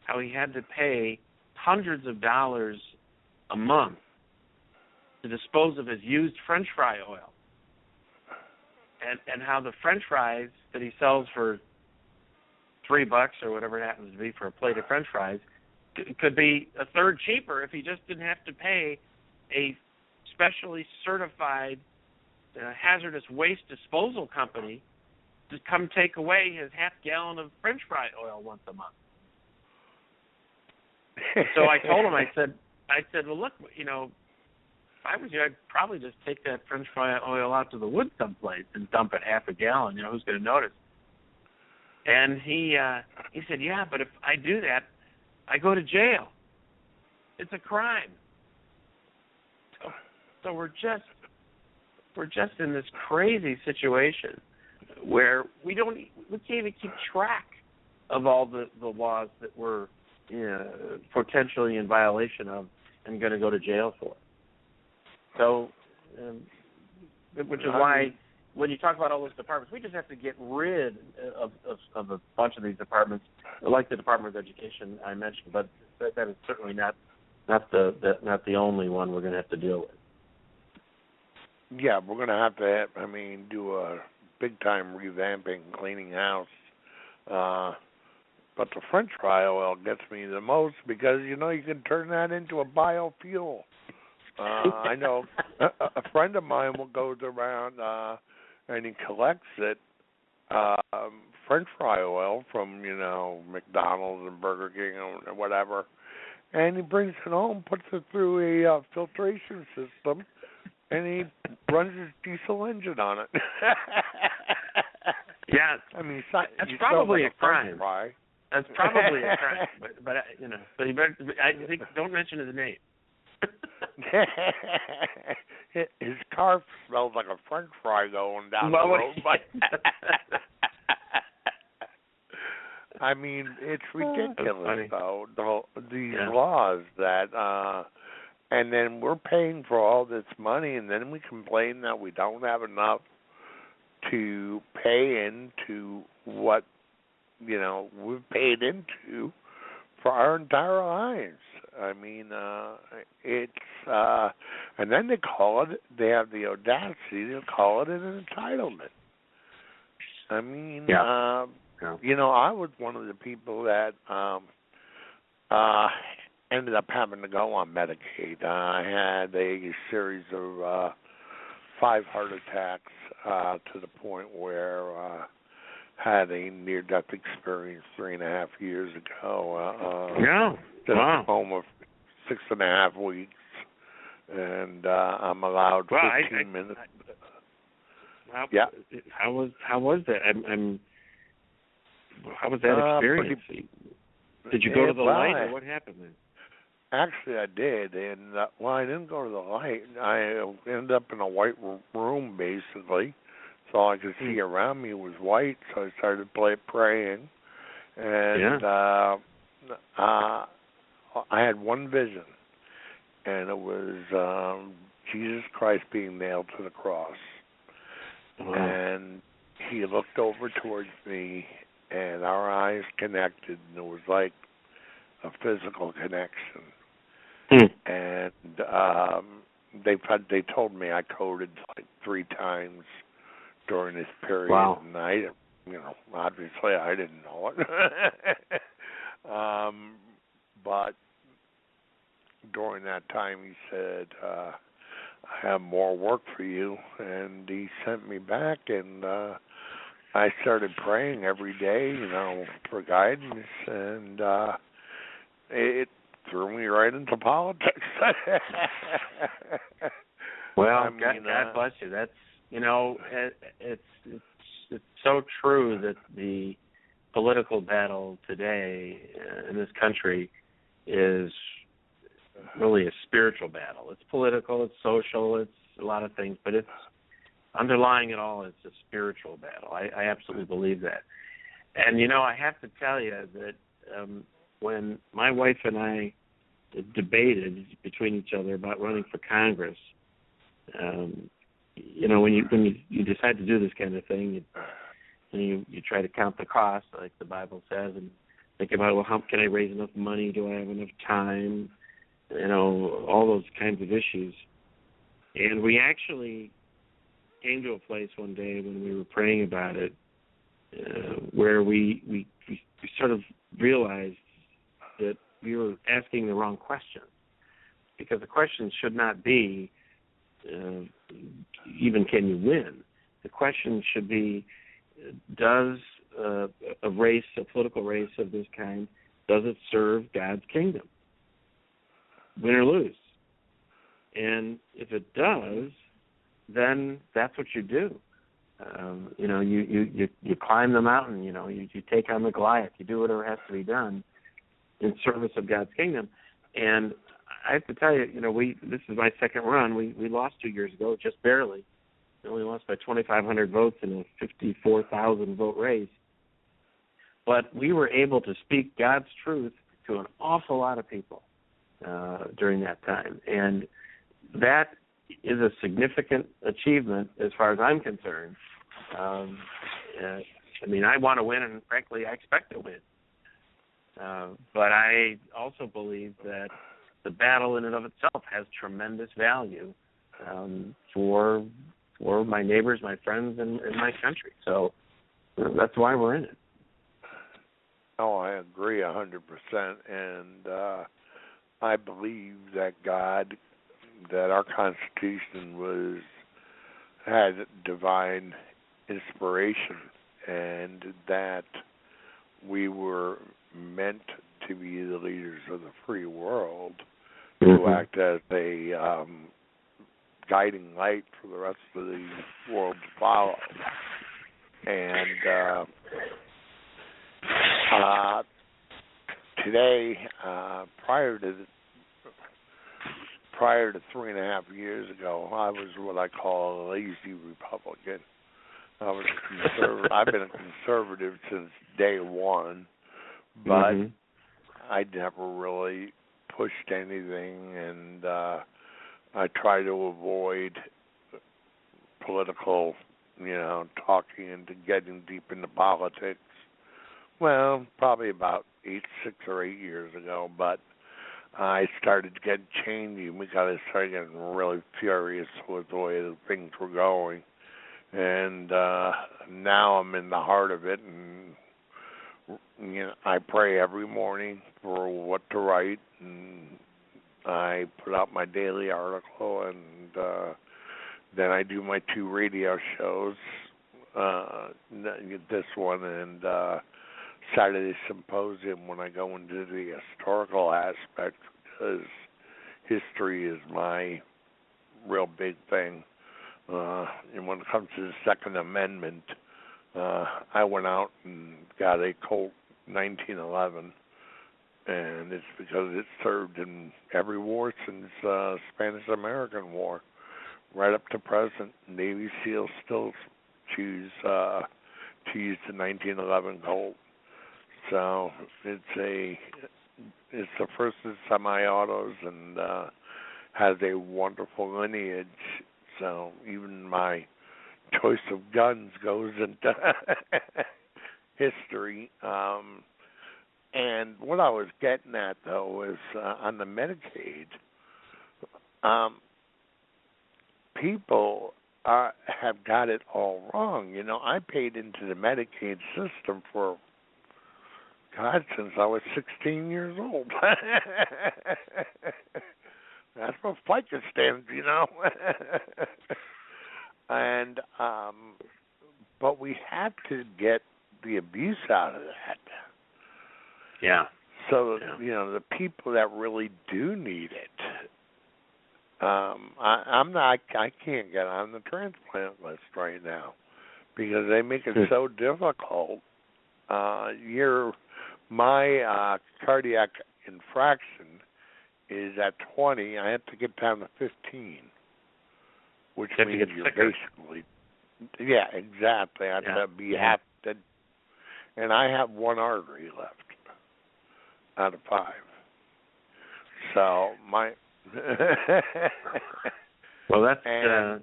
how he had to pay hundreds of dollars a month to dispose of his used French fry oil, and how the French fries that he sells for $3 or whatever it happens to be for a plate of French fries could be a third cheaper if he just didn't have to pay a specially certified hazardous waste disposal company to come take away his half gallon of French fry oil once a month. So I told him, I said, well, look, if I was you, I'd probably just take that French fry oil out to the woods someplace and dump it half a gallon. Who's going to notice? And he said, yeah, but if I do that, I go to jail. It's a crime. So we're just in this crazy situation where we can't even keep track of all the laws that we're potentially in violation of and going to go to jail for. So, which is why when you talk about all those departments, we just have to get rid of a bunch of these departments, like the Department of Education I mentioned. But that is certainly not the only one we're going to have to deal with. Yeah, we're going to have to, do a big-time revamping, cleaning house. But the French fry oil gets me the most because, you can turn that into a biofuel. I know a friend of mine goes around and he collects it, French fry oil from, McDonald's and Burger King or whatever, and he brings it home, puts it through a filtration system, and he runs his diesel engine on it. Yeah, that's probably a crime. That's probably a crime, but you better, I think, don't mention his name. His car smells like a French fry going down the road. But it's ridiculous, though. These laws that, and then we're paying for all this money, and then we complain that we don't have enough to pay into what we've paid into for our entire lives. It's and then they have the audacity to call it an entitlement. I was one of the people that ended up having to go on Medicaid. I had a series of 5 heart attacks to the point where had a near-death experience 3.5 years ago. Wow. Home of 6.5 weeks, and I'm allowed 15 minutes. How was that? How was that experience? Did you go to the light, or what happened then? Actually, I did, and I didn't go to the light. I ended up in a white room, basically. So all I could see around me was white, so I started praying. And I had one vision, and it was Jesus Christ being nailed to the cross. And he looked over towards me, and our eyes connected, and it was like a physical connection. And they told me I coded like 3 times during this period, and I, obviously I didn't know it. But during that time, he said, I have more work for you, and he sent me back, and I started praying every day, for guidance, and it threw me right into politics. Well, God bless you. That's, it's so true that the political battle today in this country is really a spiritual battle. It's political, it's social, it's a lot of things, but it's underlying it all, it's a spiritual battle. I absolutely believe that. And, I have to tell you that when my wife and I debated between each other about running for Congress, when you decide to do this kind of thing, you try to count the cost, like the Bible says, and think about, well, how can I raise enough money? Do I have enough time? All those kinds of issues. And we actually came to a place one day when we were praying about it, where we sort of realized that we were asking the wrong question, because the question should not be even can you win. The question should be, does a political race of this kind, does it serve God's kingdom, win or lose? And if it does, then that's what you do. You climb the mountain. You take on the Goliath. You do whatever has to be done in service of God's kingdom. And I have to tell you, this is my second run. We lost 2 years ago, just barely. We only lost by 2,500 votes in a 54,000 vote race. But we were able to speak God's truth to an awful lot of people during that time. And that is a significant achievement as far as I'm concerned. I want to win, and frankly, I expect to win. But I also believe that the battle in and of itself has tremendous value for my neighbors, my friends, and my country. So that's why we're in it. Oh, I agree 100%, and I believe that that our Constitution had divine inspiration, and that we were meant to be the leaders of the free world, to act as a guiding light for the rest of the world to follow. And today, prior to 3.5 years ago, I was what I call a lazy Republican. I was conservative. I've been a conservative since day one, but I never really pushed anything, and I try to avoid political, talking and getting deep into politics. Well, probably about 6 or 8 years ago, but I started getting changing because I started getting really furious with the way the things were going. And now I'm in the heart of it, and I pray every morning for what to write, and I put out my daily article, and then I do my 2 radio shows, this one and Saturday Symposium, when I go into the historical aspect, because history is my real big thing. And when it comes to the Second Amendment, I went out and got a Colt 1911, and it's because it served in every war since Spanish-American War, right up to present. Navy SEALs still choose to use the 1911 Colt. So it's the first of semi-autos, and has a wonderful lineage. So even my choice of guns goes into history. And what I was getting at, though, is on the Medicaid, people have got it all wrong. You know, I paid into the Medicaid system for, God, since I was 16 years old. That's what FICA stands, you know. And but we have to get the abuse out of that. Yeah. So you know, the people that really do need it. I can't get on the transplant list right now because they make it so difficult. My cardiac infraction is at 20. I have to get down to 15, which means you're basically, yeah, exactly. I have to be half dead, and I have one artery left out of 5. So my well, that's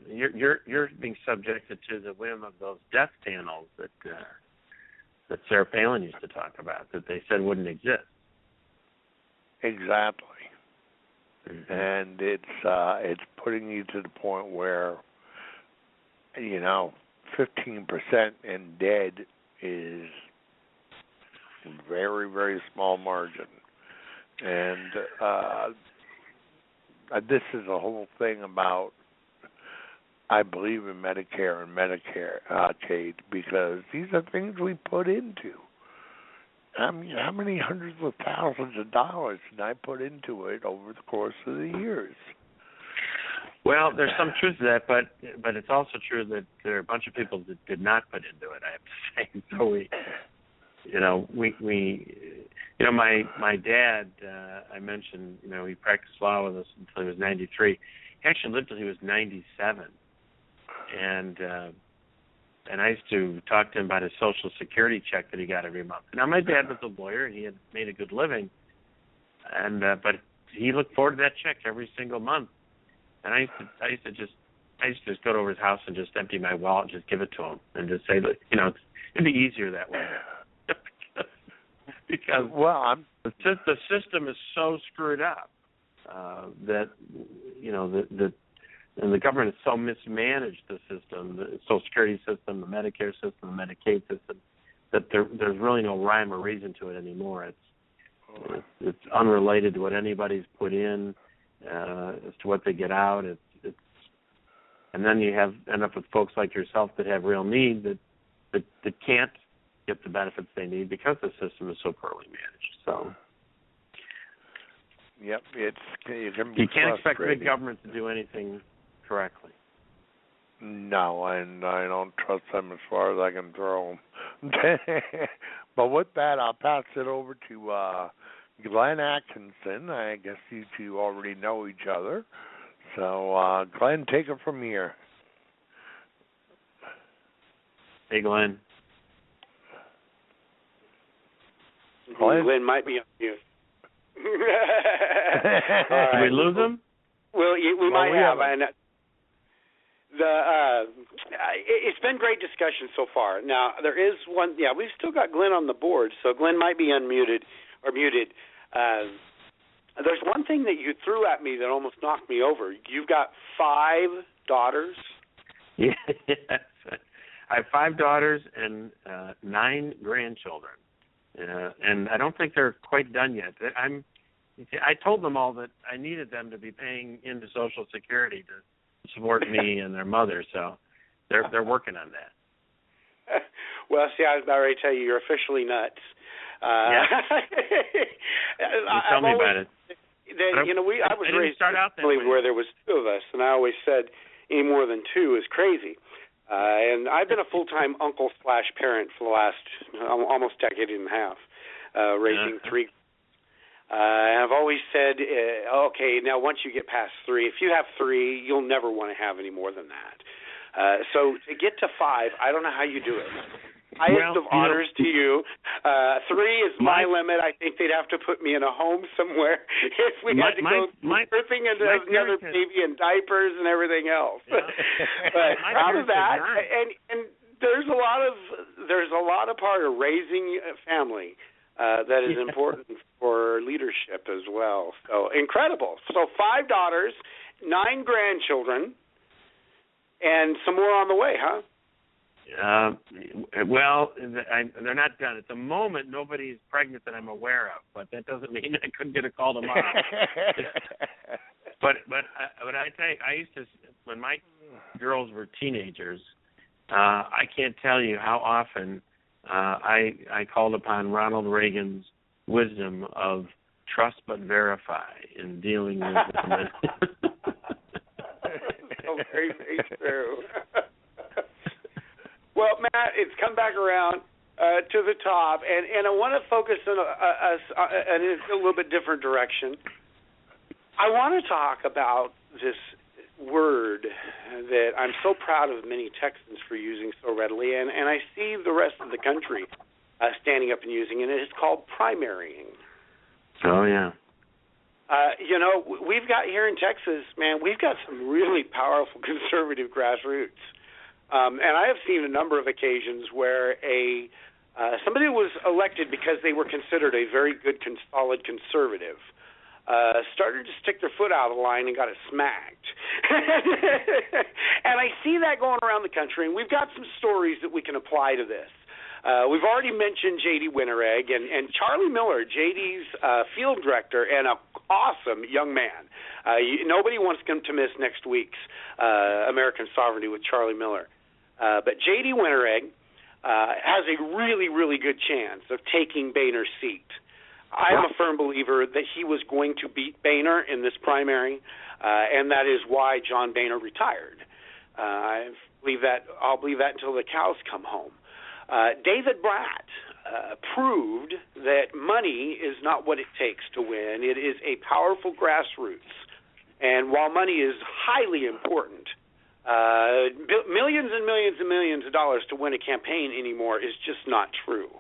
you're being subjected to the whim of those death panels that Sarah Palin used to talk about, that they said wouldn't exist. Exactly. Mm-hmm. And it's putting you to the point where, you know, 15% in dead is very, very small margin. And this is a whole thing about, I believe in Medicare and Medicaid because these are things we put into. I mean, how many hundreds of thousands of dollars did I put into it over the course of the years? Well, there's some truth to that, but it's also true that there are a bunch of people that did not put into it, I have to say. So my dad, I mentioned, you know, he practiced law with us until he was 93. He actually lived until he was 97. And I used to talk to him about his Social Security check that he got every month. Now, my dad was a lawyer, and he had made a good living, but he looked forward to that check every single month. And I used to just go over his house and just empty my wallet and just give it to him and just say, look, you know, it'd be easier that way. because the system is so screwed up that, you know, and the government has so mismanaged the system, the Social Security system, the Medicare system, the Medicaid system, that there's really no rhyme or reason to it anymore. It's unrelated to what anybody's put in as to what they get out. And then you end up with folks like yourself that have real need that can't get the benefits they need because the system is so poorly managed. So. Yep, you can't expect the big government to do anything correctly. No, and I don't trust them as far as I can throw them. But with that, I'll pass it over to Glenn Atkinson. I guess you two already know each other. So, Glenn, take it from here. Hey, Glenn. Glenn might be on mute. Did we lose him? Well, we might have. And it's been great discussion so far. Now, there is one. Yeah, we've still got Glenn on the board, so Glenn might be unmuted or muted. There's one thing that you threw at me that almost knocked me over. You've got 5 daughters. Yes. I have 5 daughters and 9 grandchildren. And I don't think they're quite done yet. I told them all that I needed them to be paying into Social Security to support me and their mother, so they're working on that. Well, see, I was about ready to tell you, you're officially nuts. Yeah. Tell me about it. I was raised in a family where there was 2 of us, and I always said any more than 2 is crazy. And I've been a full-time uncle/parent for the last almost decade and a half, raising 3. And I've always said, okay, now once you get past 3, if you have 3, you'll never want to have any more than that. So to get to 5, I don't know how you do it. Highest of honors to you. 3 is my limit. I think they'd have to put me in a home somewhere if we had to go birthing another baby and diapers and everything else. Yeah. But out of that, and there's a lot of part of raising a family that is important for leadership as well. So incredible. So 5 daughters, 9 grandchildren, and some more on the way, huh? Well, they're not done. At the moment, nobody's pregnant that I'm aware of, but that doesn't mean I couldn't get a call tomorrow. But I tell you, I used to, when my girls were teenagers, I can't tell you how often I called upon Ronald Reagan's wisdom of trust but verify in dealing with them. So very, very true. Well, Matt, it's come back around to the top, and I want to focus on in a little bit different direction. I want to talk about this word that I'm so proud of many Texans for using so readily, and I see the rest of the country standing up and using it, and it's called primarying. Oh, yeah. We've got here in Texas, man, we've got some really powerful conservative grassroots. And I have seen a number of occasions where somebody was elected because they were considered a very good, solid conservative, started to stick their foot out of the line and got it smacked. And I see that going around the country, and we've got some stories that we can apply to this. We've already mentioned J.D. Winteregg, and Charlie Miller, J.D.'s field director, and an awesome young man. Nobody wants him to miss next week's American Sovereignty with Charlie Miller. But J.D. Winteregg has a really, really good chance of taking Boehner's seat. I'm a firm believer that he was going to beat Boehner in this primary, and that is why John Boehner retired. I'll believe that until the cows come home. David Blatt proved that money is not what it takes to win. It is a powerful grassroots. And while money is highly important, millions and millions and millions of dollars to win a campaign anymore is just not true.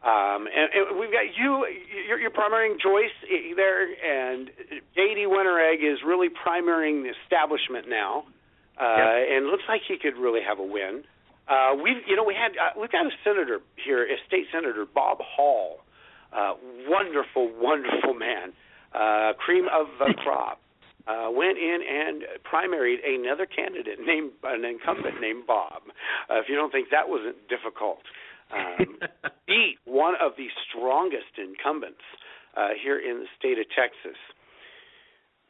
And we've got you're primarying Joyce there, and J.D. Winteregg is really primarying the establishment now, and it looks like he could really have a win. We've got a senator here, a state senator, Bob Hall, wonderful, wonderful man, cream of the crop. Went in and primaried another candidate an incumbent named Bob. If you don't think that wasn't difficult, beat one of the strongest incumbents here in the state of Texas.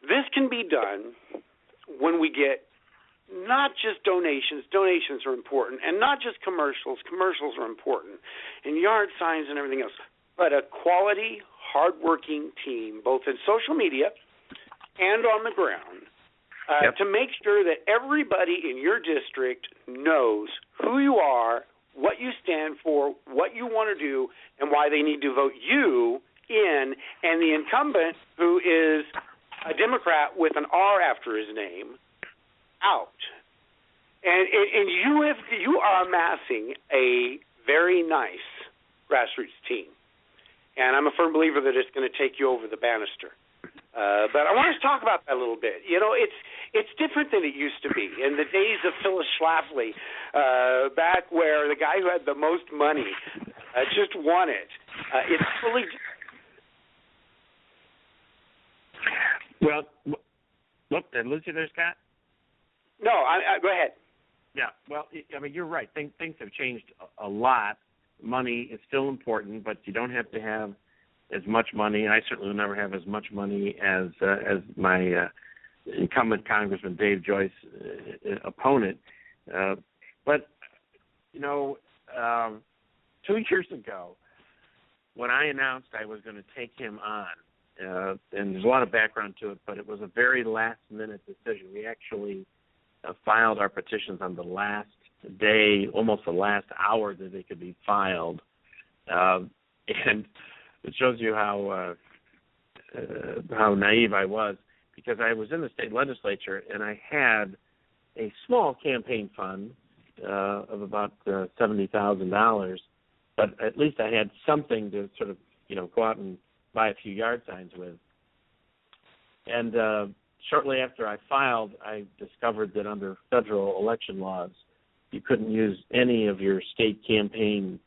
This can be done when we get not just donations. Donations are important, and not just commercials. Commercials are important, and yard signs and everything else. But a quality, hardworking team, both in social media and on the ground, to make sure that everybody in your district knows who you are, what you stand for, what you want to do, and why they need to vote you in, and the incumbent, who is a Democrat with an R after his name, out. And you are amassing a very nice grassroots team. And I'm a firm believer that it's going to take you over the banister. But I want to talk about that a little bit. It's different than it used to be. In the days of Phyllis Schlafly, back where the guy who had the most money just won it, it's fully. Well, look, did I lose you there, Scott? No, go ahead. Yeah, well, I mean, you're right. Things have changed a lot. Money is still important, but you don't have to have as much money. I certainly will never have as much money as my incumbent Congressman Dave Joyce opponent. But 2 years ago, when I announced I was going to take him on, and there's a lot of background to it, but it was a very last-minute decision. We actually filed our petitions on the last day, almost the last hour that they could be filed, and it shows you how naive I was, because I was in the state legislature and I had a small campaign fund of about $70,000, but at least I had something to sort of, go out and buy a few yard signs with. And shortly after I filed, I discovered that under federal election laws, you couldn't use any of your state campaign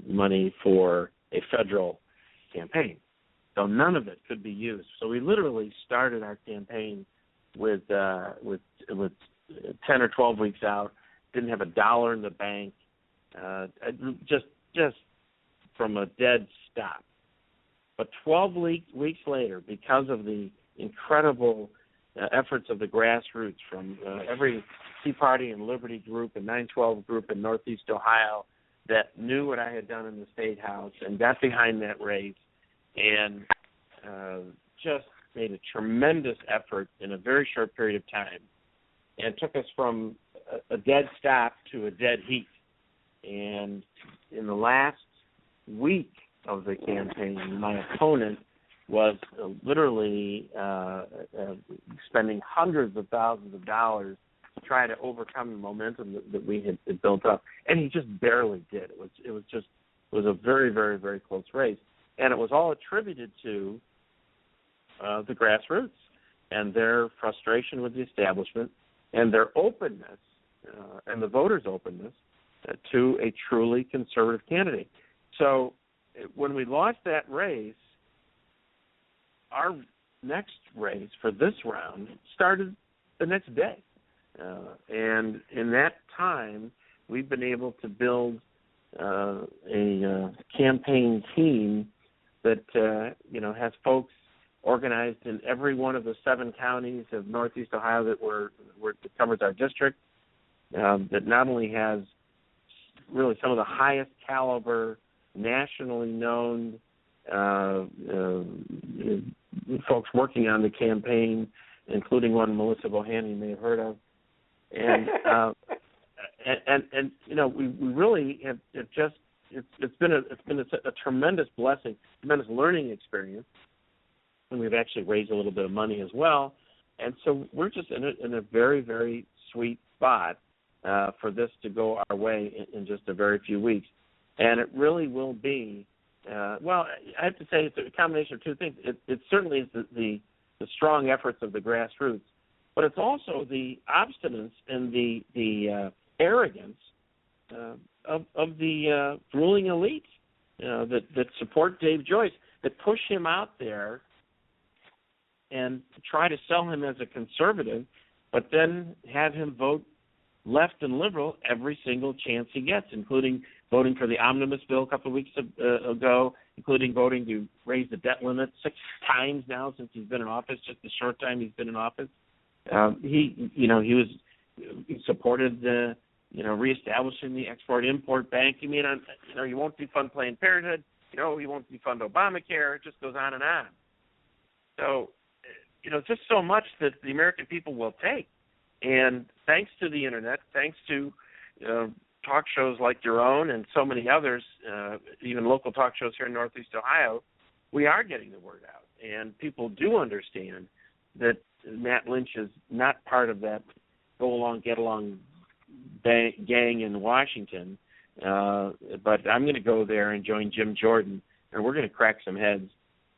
money for a federal campaign. So none of it could be used. So we literally started our campaign with 10 or 12 weeks out, didn't have $1 in the bank, just from a dead stop. But 12 weeks later, because of the incredible efforts of the grassroots from every Tea Party and Liberty group and 912 group in Northeast Ohio that knew what I had done in the State House and got behind that race and just made a tremendous effort in a very short period of time and took us from a dead stop to a dead heat. And in the last week of the campaign, my opponent was literally spending hundreds of thousands of dollars to try to overcome the momentum that we had built up, and he just barely did. It was a very, very, very close race, and it was all attributed to the grassroots and their frustration with the establishment and their openness and the voters' openness to a truly conservative candidate. So when we lost that race, our next race for this round started the next day. And in that time, we've been able to build a campaign team that, has folks organized in every one of the 7 counties of Northeast Ohio that covers our district, that not only has really some of the highest caliber, nationally known folks working on the campaign, including one Melissa Bohannon you may have heard of, and we really have just it's been a tremendous blessing, tremendous learning experience, and we've actually raised a little bit of money as well, and so we're just in a very, very sweet spot for this to go our way in just a very few weeks, and it really will be. Well, I have to say it's a combination of two things. It certainly is the strong efforts of the grassroots, but it's also the obstinance and the arrogance of the ruling elite that support Dave Joyce, that push him out there and try to sell him as a conservative, but then have him vote left and liberal every single chance he gets, including voting for the omnibus bill a couple of weeks ago, including voting to raise the debt limit 6 times now since he's been in office, just the short time he's been in office. He supported the, reestablishing the Export-Import Bank. You mean, you won't defund Planned Parenthood, you won't defund Obamacare. It just goes on and on. So, just so much that the American people will take. And thanks to the Internet, thanks to talk shows like your own and so many others, even local talk shows here in Northeast Ohio, we are getting the word out. And people do understand that Matt Lynch is not part of that go-along, get-along gang in Washington. But I'm going to go there and join Jim Jordan, and we're going to crack some heads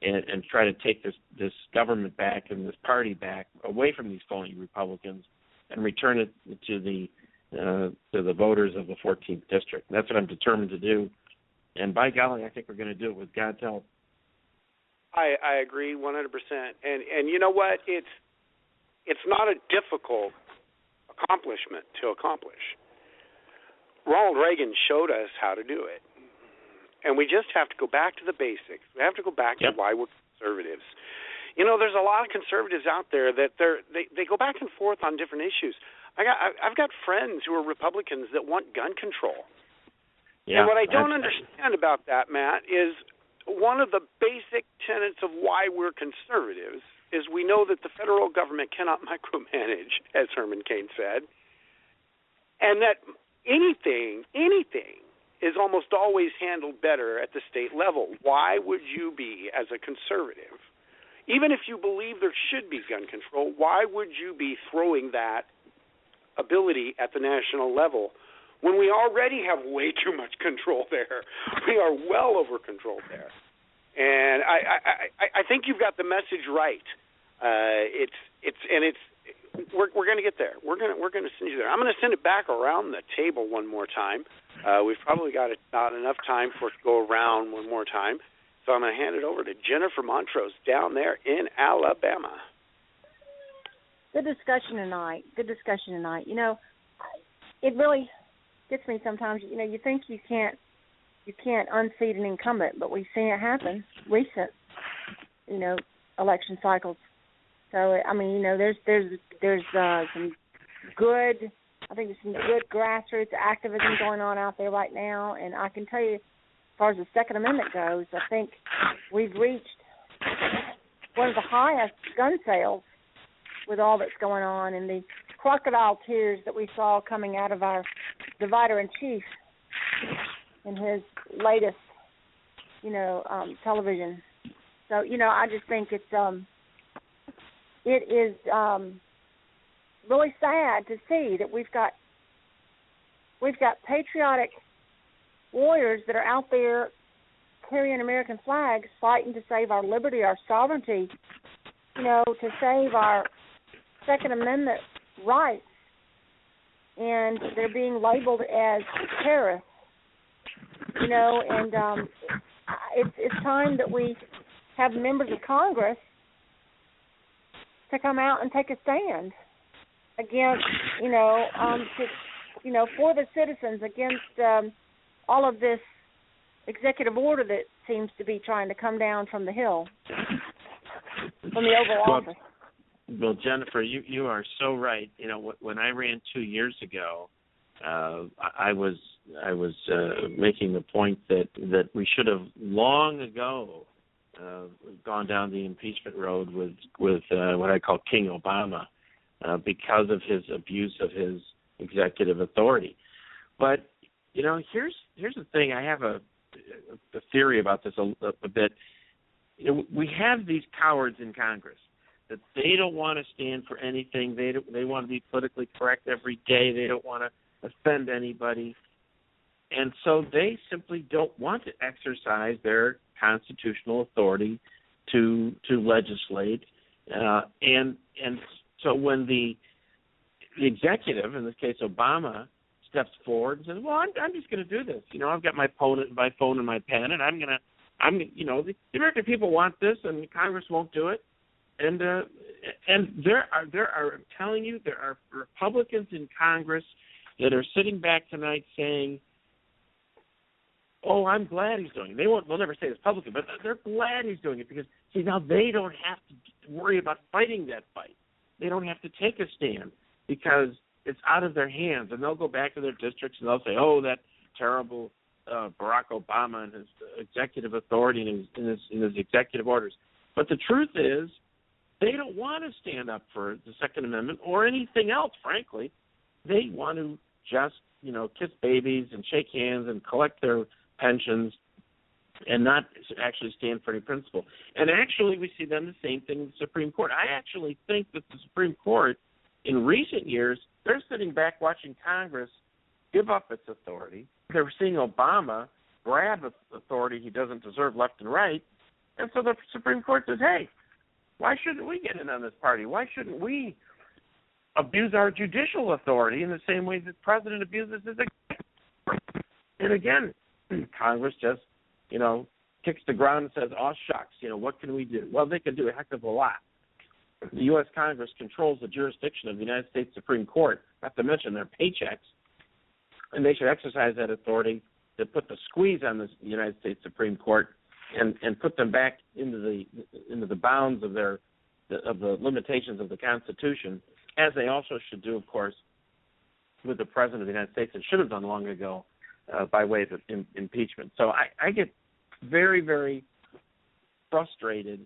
and try to take this government back and this party back away from these phony Republicans and return it to the voters of the 14th district. That's what I'm determined to do, and by golly, I think we're going to do it with God's help. I agree 100%, and you know what? It's not a difficult accomplishment to accomplish. Ronald Reagan showed us how to do it, and we just have to go back to the basics. We have to go back to why we're conservatives. There's a lot of conservatives out there that they go back and forth on different issues. I've got friends who are Republicans that want gun control. Yeah, and what I don't understand about that, Matt, is one of the basic tenets of why we're conservatives is we know that the federal government cannot micromanage, as Herman Cain said, and that anything is almost always handled better at the state level. Why would you be, as a conservative, even if you believe there should be gun control, why would you be throwing that ability at the national level when we already have way too much control there. We are well over controlled there. And I think you've got the message right. We're going to get there. We're going to send you there. I'm going to send it back around the table one more time. We've probably got not enough time for it to go around one more time. So I'm going to hand it over to Jennifer Montrose down there in Alabama. Good discussion tonight. You know, it really gets me sometimes. You know, you think you can't unseat an incumbent, but we've seen it happen recent, you know, election cycles. So I mean, you know, there's some good, I think there's some good grassroots activism going on out there right now, and I can tell you, as far as the Second Amendment goes, I think we've reached one of the highest gun sales with all that's going on, and the crocodile tears that we saw coming out of our divider-in-chief in his latest, you know, television. So, you know, I just think it is really sad to see that we've got patriotic warriors that are out there carrying American flags, fighting to save our liberty, our sovereignty, you know, to save our Second Amendment rights, and they're being labeled as terrorists. You know, and it's time that we have members of Congress to come out and take a stand against, you know, for the citizens, against all of this executive order that seems to be trying to come down from the Hill, from the Oval Office. Well, Jennifer, you are so right. You know, when I ran 2 years ago, I was making the point that we should have long ago gone down the impeachment road with what I call King Obama because of his abuse of his executive authority. But you know, here's the thing. I have a theory about this a bit. You know, we have these cowards in Congress that they don't want to stand for anything. They want to be politically correct every day. They don't want to offend anybody. And so they simply don't want to exercise their constitutional authority to legislate. And so when the executive, in this case Obama, steps forward and says, "Well, I'm just going to do this. You know, I've got my phone and my pen, and you know, the American people want this, and Congress won't do it." And there are, I'm telling you, there are Republicans in Congress that are sitting back tonight saying, "Oh, I'm glad he's doing it." They'll never say this publicly, but they're glad he's doing it because, see, now they don't have to worry about fighting that fight. They don't have to take a stand because it's out of their hands, and they'll go back to their districts and they'll say, "Oh, that terrible Barack Obama and his executive authority and his executive orders." But the truth is, they don't want to stand up for the Second Amendment or anything else, frankly. They want to just, you know, kiss babies and shake hands and collect their pensions and not actually stand for any principle. And actually, we see them the same thing in the Supreme Court. I actually think that the Supreme Court, in recent years, they're sitting back watching Congress give up its authority. They're seeing Obama grab authority he doesn't deserve left and right. And so the Supreme Court says, "Hey, why shouldn't we get in on this party? Why shouldn't we abuse our judicial authority in the same way that the president abuses his executive?" And again, Congress just, you know, kicks the ground and says, "Oh, shucks, you know, what can we do?" Well, they can do a heck of a lot. The U.S. Congress controls the jurisdiction of the United States Supreme Court, not to mention their paychecks, and they should exercise that authority to put the squeeze on the United States Supreme Court and put them back into the bounds of the limitations of the Constitution, as they also should do, of course, with the President of the United States, and should have done long ago by way of impeachment. So I get very, very frustrated.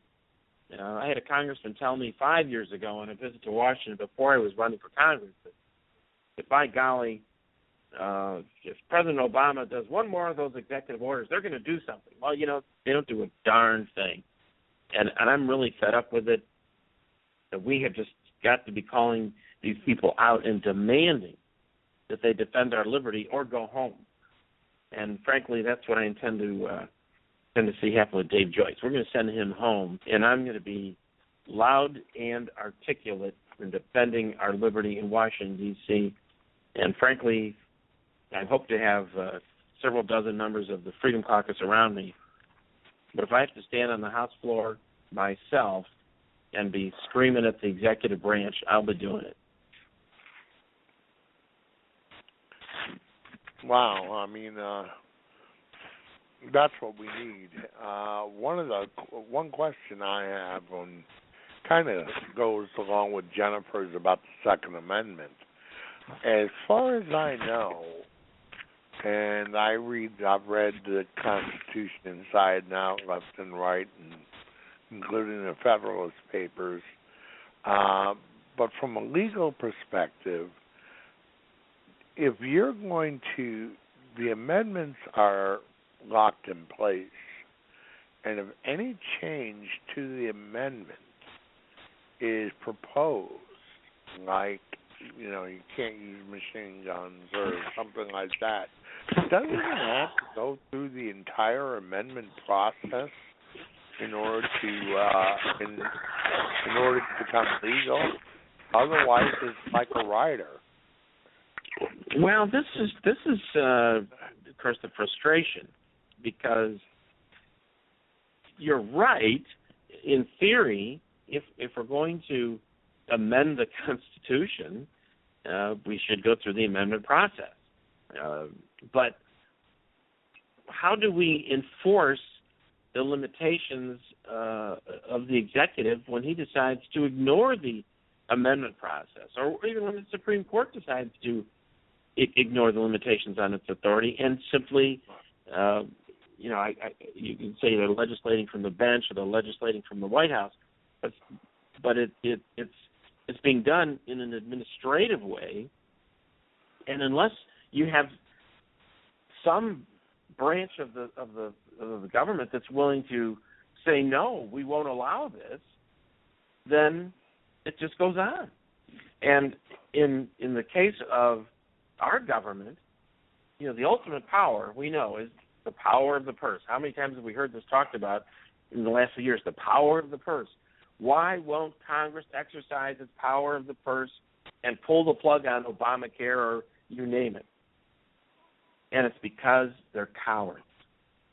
I had a congressman tell me 5 years ago on a visit to Washington before I was running for Congress that by golly, if President Obama does one more of those executive orders, they're going to do something. Well, you know, they don't do a darn thing. And I'm really fed up with it. that we have just got to be calling these people out and demanding that they defend our liberty or go home. And frankly, that's what I intend to see happen with Dave Joyce. We're going to send him home, and I'm going to be loud and articulate in defending our liberty in Washington, D.C. And frankly, I hope to have several dozen members of the Freedom Caucus around me. But if I have to stand on the House floor myself and be screaming at the executive branch, I'll be doing it. Wow, I mean, that's what we need. One question I have kind of goes along with Jennifer's about the Second Amendment. As far as I know, and I've read the Constitution inside and out, left and right, and including the Federalist Papers. But from a legal perspective, if you're going to, the amendments are locked in place, and if any change to the amendment is proposed, like, you can't use machine guns or something like that, doesn't it have to go through the entire amendment process in order to in order to become legal? Otherwise, it's like a rider. Well, this is of course the frustration, because you're right. In theory, if we're going to amend the Constitution, we should go through the amendment process. But how do we enforce the limitations of the executive when he decides to ignore the amendment process, or even when the Supreme Court decides to ignore the limitations on its authority and simply, you can say they're legislating from the bench or they're legislating from the White House, but it's being done in an administrative way, and unless you have some branch of the government that's willing to say no, we won't allow this, then it just goes on. And in the case of our government, the ultimate power we know is the power of the purse. How many times have we heard this talked about in the last few years? The power of the purse. Why won't Congress exercise its power of the purse and pull the plug on Obamacare or you name it? And it's because they're cowards,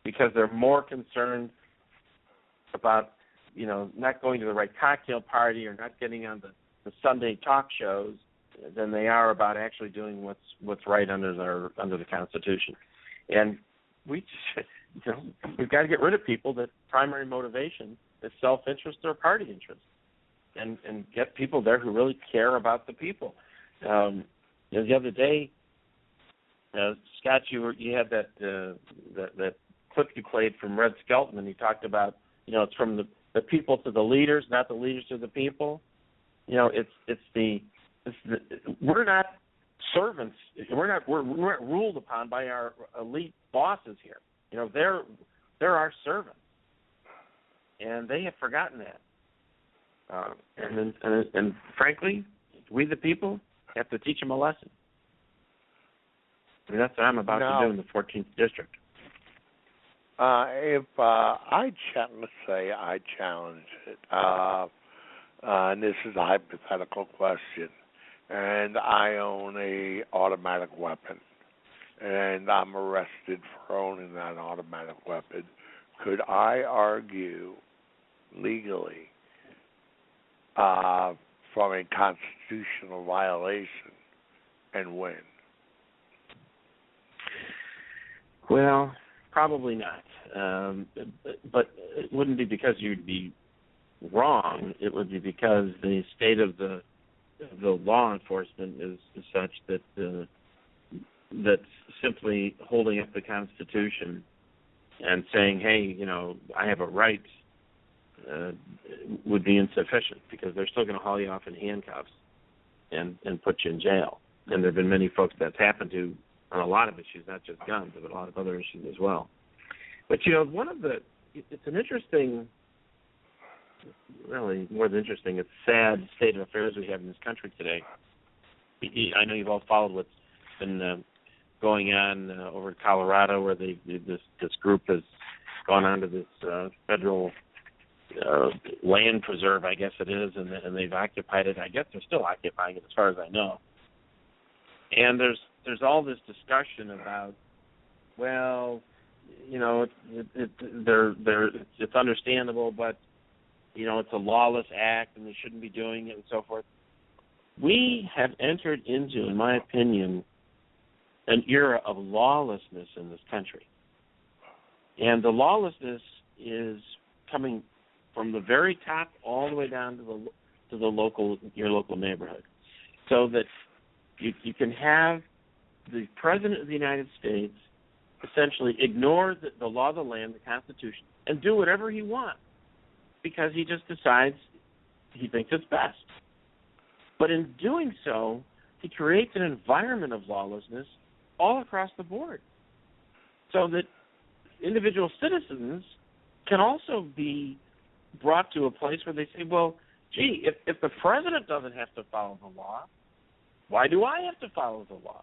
because they're more concerned about, not going to the right cocktail party or not getting on the Sunday talk shows than they are about actually doing what's right under the Constitution. And we've got to get rid of people that primary motivation is self-interest or party interest, and get people there who really care about the people. The other day, Scott, you had that clip you played from Red Skelton, and he talked about, it's from the people to the leaders, not the leaders to the people. We're not servants. We're not ruled upon by our elite bosses here. They're our servants, and they have forgotten that. And frankly, we the people have to teach them a lesson. I mean, that's what I'm about to do in the 14th district. If let's say I challenge it, and this is a hypothetical question, and I own a automatic weapon, and I'm arrested for owning that automatic weapon, could I argue legally from a constitutional violation and win? Well, probably not. But it wouldn't be because you'd be wrong. It would be because the state of the law enforcement is such that that's simply holding up the Constitution and saying, hey, I have a right, would be insufficient, because they're still going to haul you off in handcuffs and put you in jail. And there have been many folks that's happened to on a lot of issues, not just guns, but a lot of other issues as well. But, it's an interesting really more than interesting. It's a sad state of affairs we have in this country today. I know you've all followed what's been going on over in Colorado, where this group has gone onto this federal land preserve, I guess it is, and they've occupied it. I guess they're still occupying it, as far as I know. And there's all this discussion about, well, you know, it's understandable, but you know, it's a lawless act, and they shouldn't be doing it, and so forth. We have entered into, in my opinion, an era of lawlessness in this country, and the lawlessness is coming from the very top all the way down to your local neighborhood, so that you can have the President of the United States essentially ignore the law of the land, the Constitution, and do whatever he wants because he just decides he thinks it's best. But in doing so, he creates an environment of lawlessness all across the board, so that individual citizens can also be brought to a place where they say, well, gee, if the president doesn't have to follow the law, why do I have to follow the law?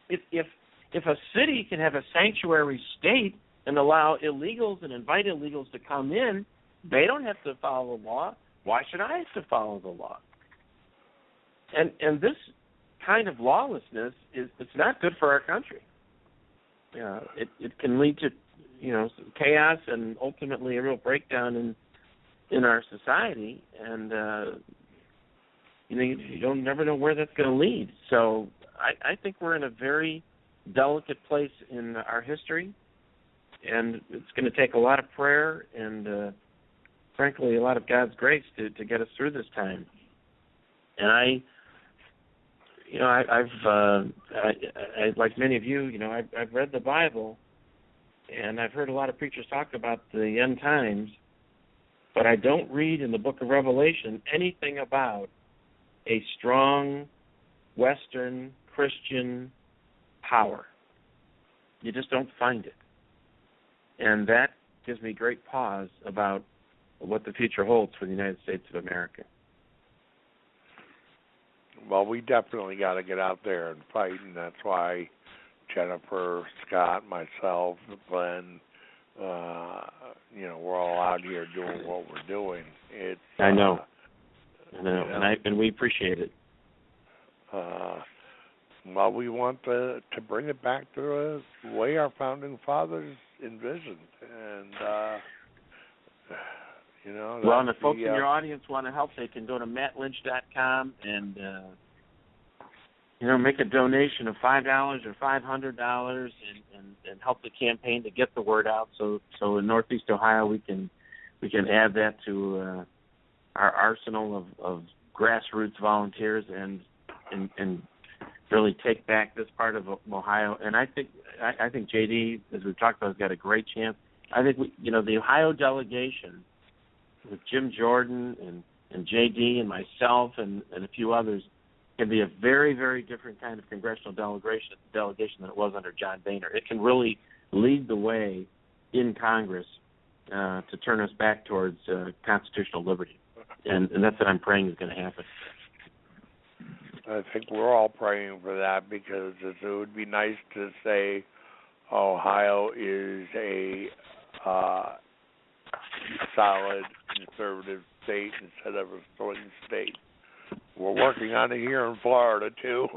If a city can have a sanctuary state and allow illegals and invite illegals to come in, they don't have to follow the law. Why should I have to follow the law? And this kind of lawlessness it's not good for our country. It can lead to chaos and ultimately a real breakdown in our society, and you don't never know where that's going to lead. So I think we're in a very delicate place in our history, and it's going to take a lot of prayer and frankly a lot of God's grace to get us through this time. And I've like many of you, I've read the Bible, and I've heard a lot of preachers talk about the end times, but I don't read in the book of Revelation anything about a strong Western Christian power. You just don't find it. And that gives me great pause about what the future holds for the United States of America. Well, we definitely got to get out there and fight, and that's why Jennifer, Scott, myself, Glenn, we're all out here doing what we're doing. I know, and we appreciate it. Well, we want to bring it back to the way our founding fathers envisioned, and well, and if folks in your audience want to help, they can go to mattlynch.com and make a donation of $5 or $500 and help the campaign to get the word out. So in Northeast Ohio, we can add that to our arsenal of grassroots volunteers and really take back this part of Ohio. And I think JD, as we've talked about, has got a great chance. I think the Ohio delegation with Jim Jordan and JD and myself and a few others can be a very, very different kind of congressional delegation than it was under John Boehner. It can really lead the way in Congress to turn us back towards constitutional liberty. And that's what I'm praying is going to happen. I think we're all praying for that, because it would be nice to say Ohio is a solid conservative state instead of a swing state. We're working on it here in Florida too.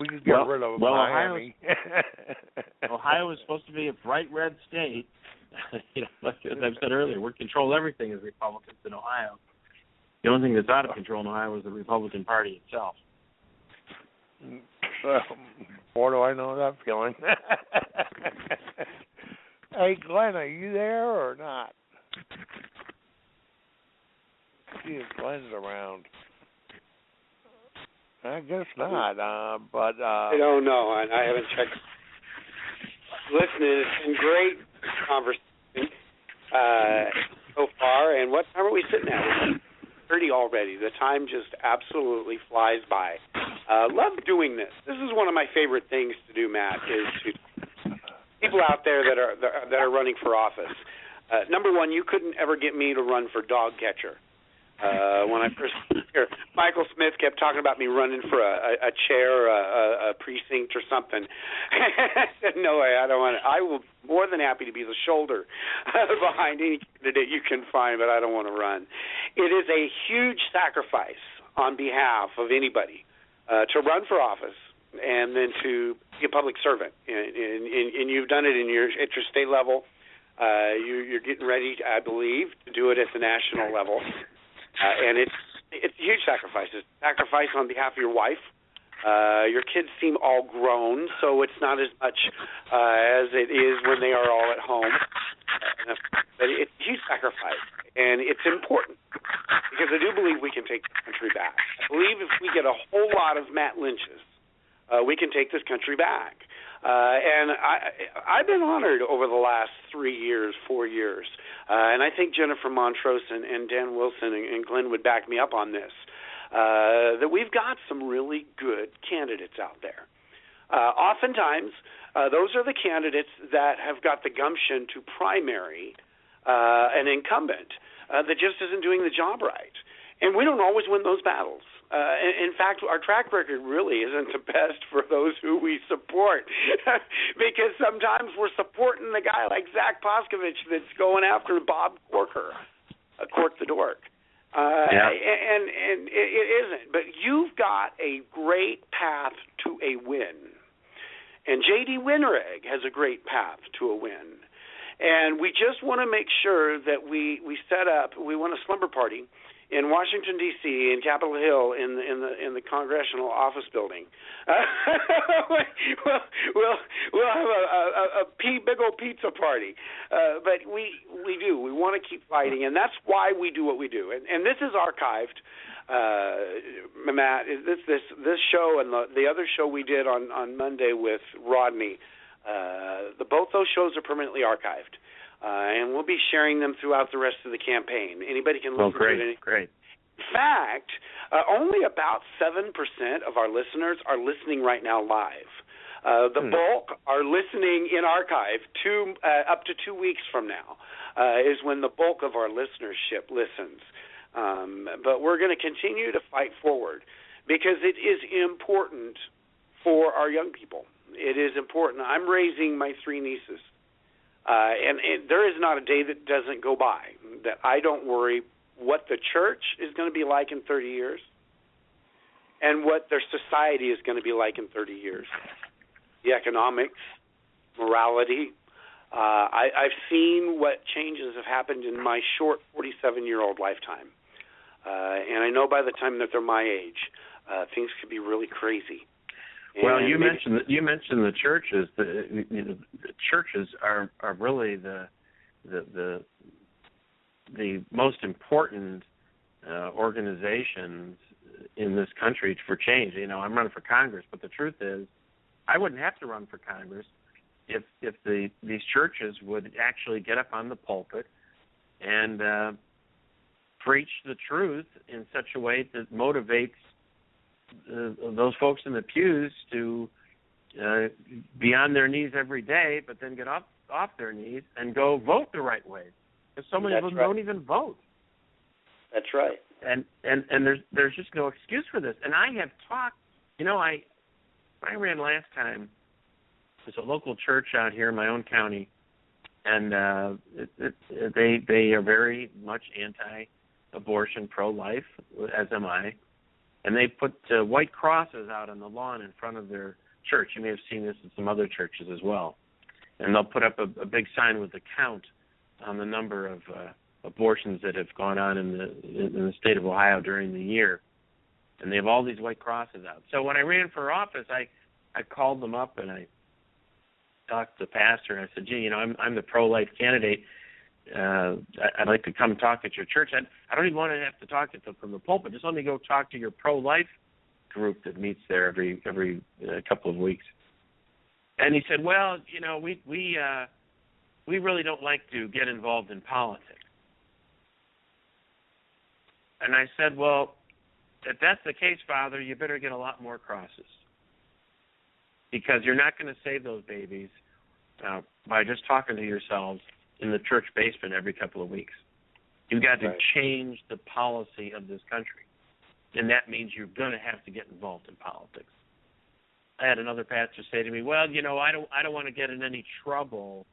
We could get rid of Miami. Ohio is supposed to be a bright red state. Like I've said earlier, we control everything as Republicans in Ohio. The only thing that's out of control in Ohio is the Republican Party itself. Boy, do I know that feeling. Hey, Glenn, are you there or not? See if Glenn's around. I guess not, but... I don't know. I haven't checked. Listening, it's been great conversation so far. And what time are we sitting at? It's 30 already. The time just absolutely flies by. Love doing this. This is one of my favorite things to do, Matt, is to people out there that are running for office. Number one, you couldn't ever get me to run for dog catcher. When I first here, Michael Smith kept talking about me running for a chair, a precinct or something. I said, no way, I don't want to. I will more than happy to be the shoulder behind any candidate you can find, but I don't want to run. It is a huge sacrifice on behalf of anybody to run for office and then to be a public servant. And you've done it at your state level. You're getting ready, I believe, to do it at the national level. And it's a huge sacrifice. It's a sacrifice on behalf of your wife. Your kids seem all grown, so it's not as much as it is when they are all at home. But it's a huge sacrifice, and it's important because I do believe we can take this country back. I believe if we get a whole lot of Matt Lynch's, we can take this country back. And I've been honored over the last 4 years, and I think Jennifer Montrose and Dan Wilson and Glenn would back me up on this, that we've got some really good candidates out there. Oftentimes, those are the candidates that have got the gumption to primary an incumbent that just isn't doing the job right. And we don't always win those battles. In fact, our track record really isn't the best for those who we support because sometimes we're supporting the guy like Zach Poskovich that's going after Bob Corker, Cork the Dork. And it isn't. But you've got a great path to a win. And J.D. Winteregg has a great path to a win. And we just want to make sure that we want a slumber party in Washington, D.C., in Capitol Hill, in the Congressional Office Building. We'll have a big old pizza party. But we do. We want to keep fighting, and that's why we do what we do. And this is archived, Matt. This show and the other show we did on Monday with Rodney, both those shows are permanently archived. And we'll be sharing them throughout the rest of the campaign. Anybody can listen to it. Great. In fact, only about 7% of our listeners are listening right now live. The bulk are listening in archive up to 2 weeks from now is when the bulk of our listenership listens. But we're going to continue to fight forward because it is important for our young people. It is important. I'm raising my 3 nieces. And there is not a day that doesn't go by that I don't worry what the church is going to be like in 30 years and what their society is going to be like in 30 years. The economics, morality. I've seen what changes have happened in my short 47-year-old lifetime. And I know by the time that they're my age, things could be really crazy. Well, you mentioned the churches. The churches are really the most important organizations in this country for change. I'm running for Congress, but the truth is, I wouldn't have to run for Congress if these churches would actually get up on the pulpit and preach the truth in such a way that motivates those folks in the pews to be on their knees every day, but then get off their knees and go vote the right way. Because so many of them don't even vote. That's right. And there's just no excuse for this. And I have talked. I ran last time. There's a local church out here in my own county, and they are very much anti-abortion, pro-life, as am I. And they put white crosses out on the lawn in front of their church. You may have seen this in some other churches as well. And they'll put up a big sign with the count on the number of abortions that have gone on in the state of Ohio during the year. And they have all these white crosses out. So when I ran for office, I called them up and I talked to the pastor and I said, gee, I'm the pro-life candidate. I'd like to come talk at your church. I don't even want to have to talk to them from the pulpit. Just let me go talk to your pro-life group that meets there every couple of weeks. And he said, well, we really don't like to get involved in politics. And I said, well, if that's the case, Father, you better get a lot more crosses, because you're not going to save those babies by just talking to yourselves in the church basement every couple of weeks. You've got to Right. change the policy of this country. And that means you're going to have to get involved in politics. I had another pastor say to me, well, I don't want to get in any trouble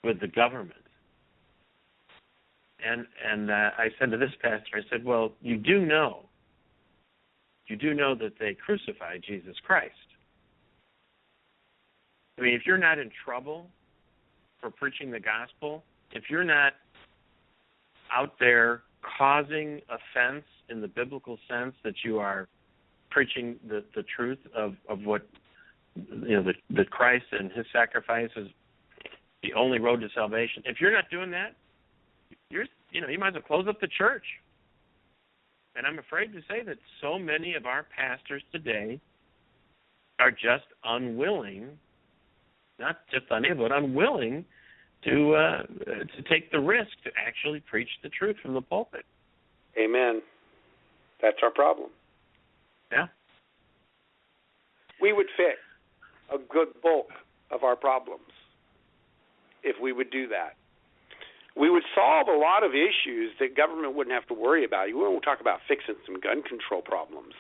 with the government. And I said to this pastor, I said, well, you do know that they crucified Jesus Christ. I mean, if you're not in trouble for preaching the gospel, if you're not out there causing offense in the biblical sense that you are preaching the truth of what, that Christ and his sacrifice is the only road to salvation, if you're not doing that, you might as well close up the church. And I'm afraid to say that so many of our pastors today are just unwilling, not just unable, but unwilling to take the risk to actually preach the truth from the pulpit. Amen. That's our problem. Yeah. We would fix a good bulk of our problems if we would do that. We would solve a lot of issues that government wouldn't have to worry about. You won't talk about fixing some gun control problems.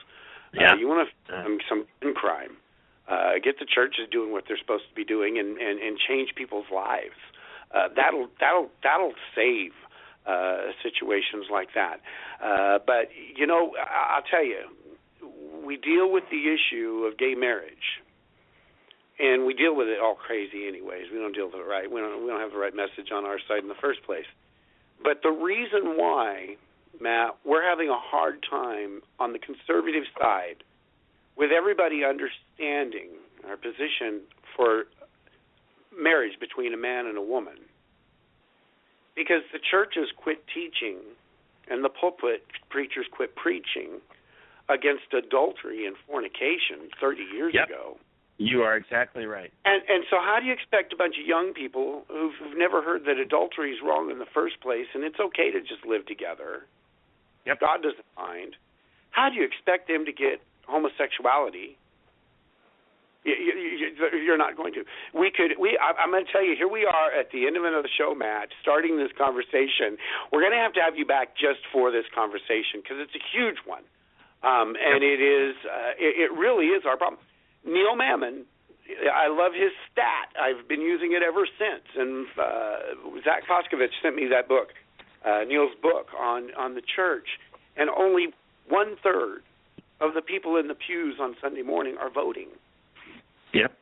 Yeah. You want to fix some gun crime. Get the churches doing what they're supposed to be doing and change people's lives. That'll save situations like that. But I'll tell you, we deal with the issue of gay marriage, and we deal with it all crazy anyways. We don't deal with it right. We don't have the right message on our side in the first place. But the reason why, Matt, we're having a hard time on the conservative side with everybody understanding our position for marriage between a man and a woman, because the churches quit teaching and the pulpit preachers quit preaching against adultery and fornication 30 years ago. You are exactly right. And so how do you expect a bunch of young people who've never heard that adultery is wrong in the first place and it's okay to just live together? Yep. God doesn't mind. How do you expect them to get homosexuality? You're not going to. I'm going to tell you, here we are at the end of another show, Matt, starting this conversation. We're going to have you back just for this conversation because it's a huge one. And it is. It really is our problem. Neil Mammon, I love his stat. I've been using it ever since. And Zach Koskovich sent me that book, Neil's book on the church. And only 1/3 of the people in the pews on Sunday morning are voting. Yep.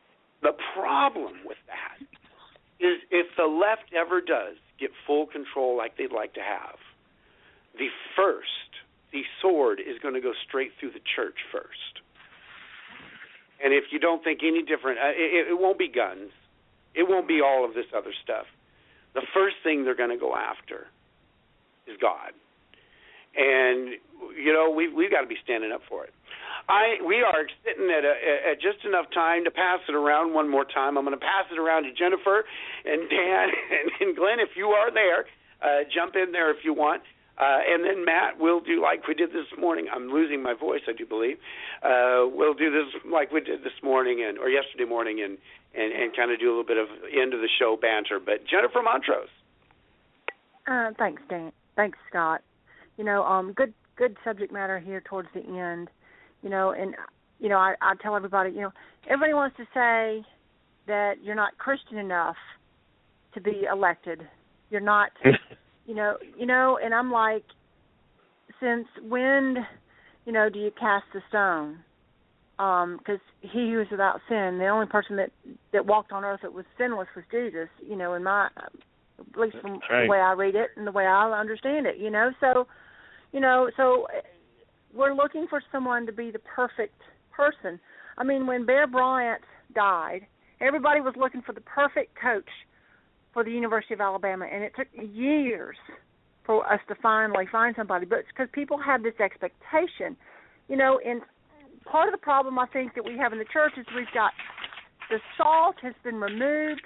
The problem with that is if the left ever does get full control like they'd like to have, the sword is going to go straight through the church first. And if you don't think any different, it won't be guns. It won't be all of this other stuff. The first thing they're going to go after is God. And, we've got to be standing up for it. We are sitting at just enough time to pass it around one more time. I'm going to pass it around to Jennifer and Dan and Glenn. If you are there, jump in there if you want. And then, Matt, we'll do like we did this morning. I'm losing my voice, I do believe. We'll do this like we did this morning or yesterday morning and kind of do a little bit of end of the show banter. But Jennifer Montrose. Thanks, Dan. Thanks, Scott. Good subject matter here towards the end. I tell everybody, everybody wants to say that you're not Christian enough to be elected. You're not, and I'm like, since when, do you cast the stone? Because he who is without sin, the only person that walked on earth that was sinless was Jesus, in my, at least from the way I read it and the way I understand it, so we're looking for someone to be the perfect person. I mean, when Bear Bryant died, everybody was looking for the perfect coach for the University of Alabama, and it took years for us to finally find somebody. But it's because people have this expectation, and part of the problem I think that we have in the church is we've got the salt has been removed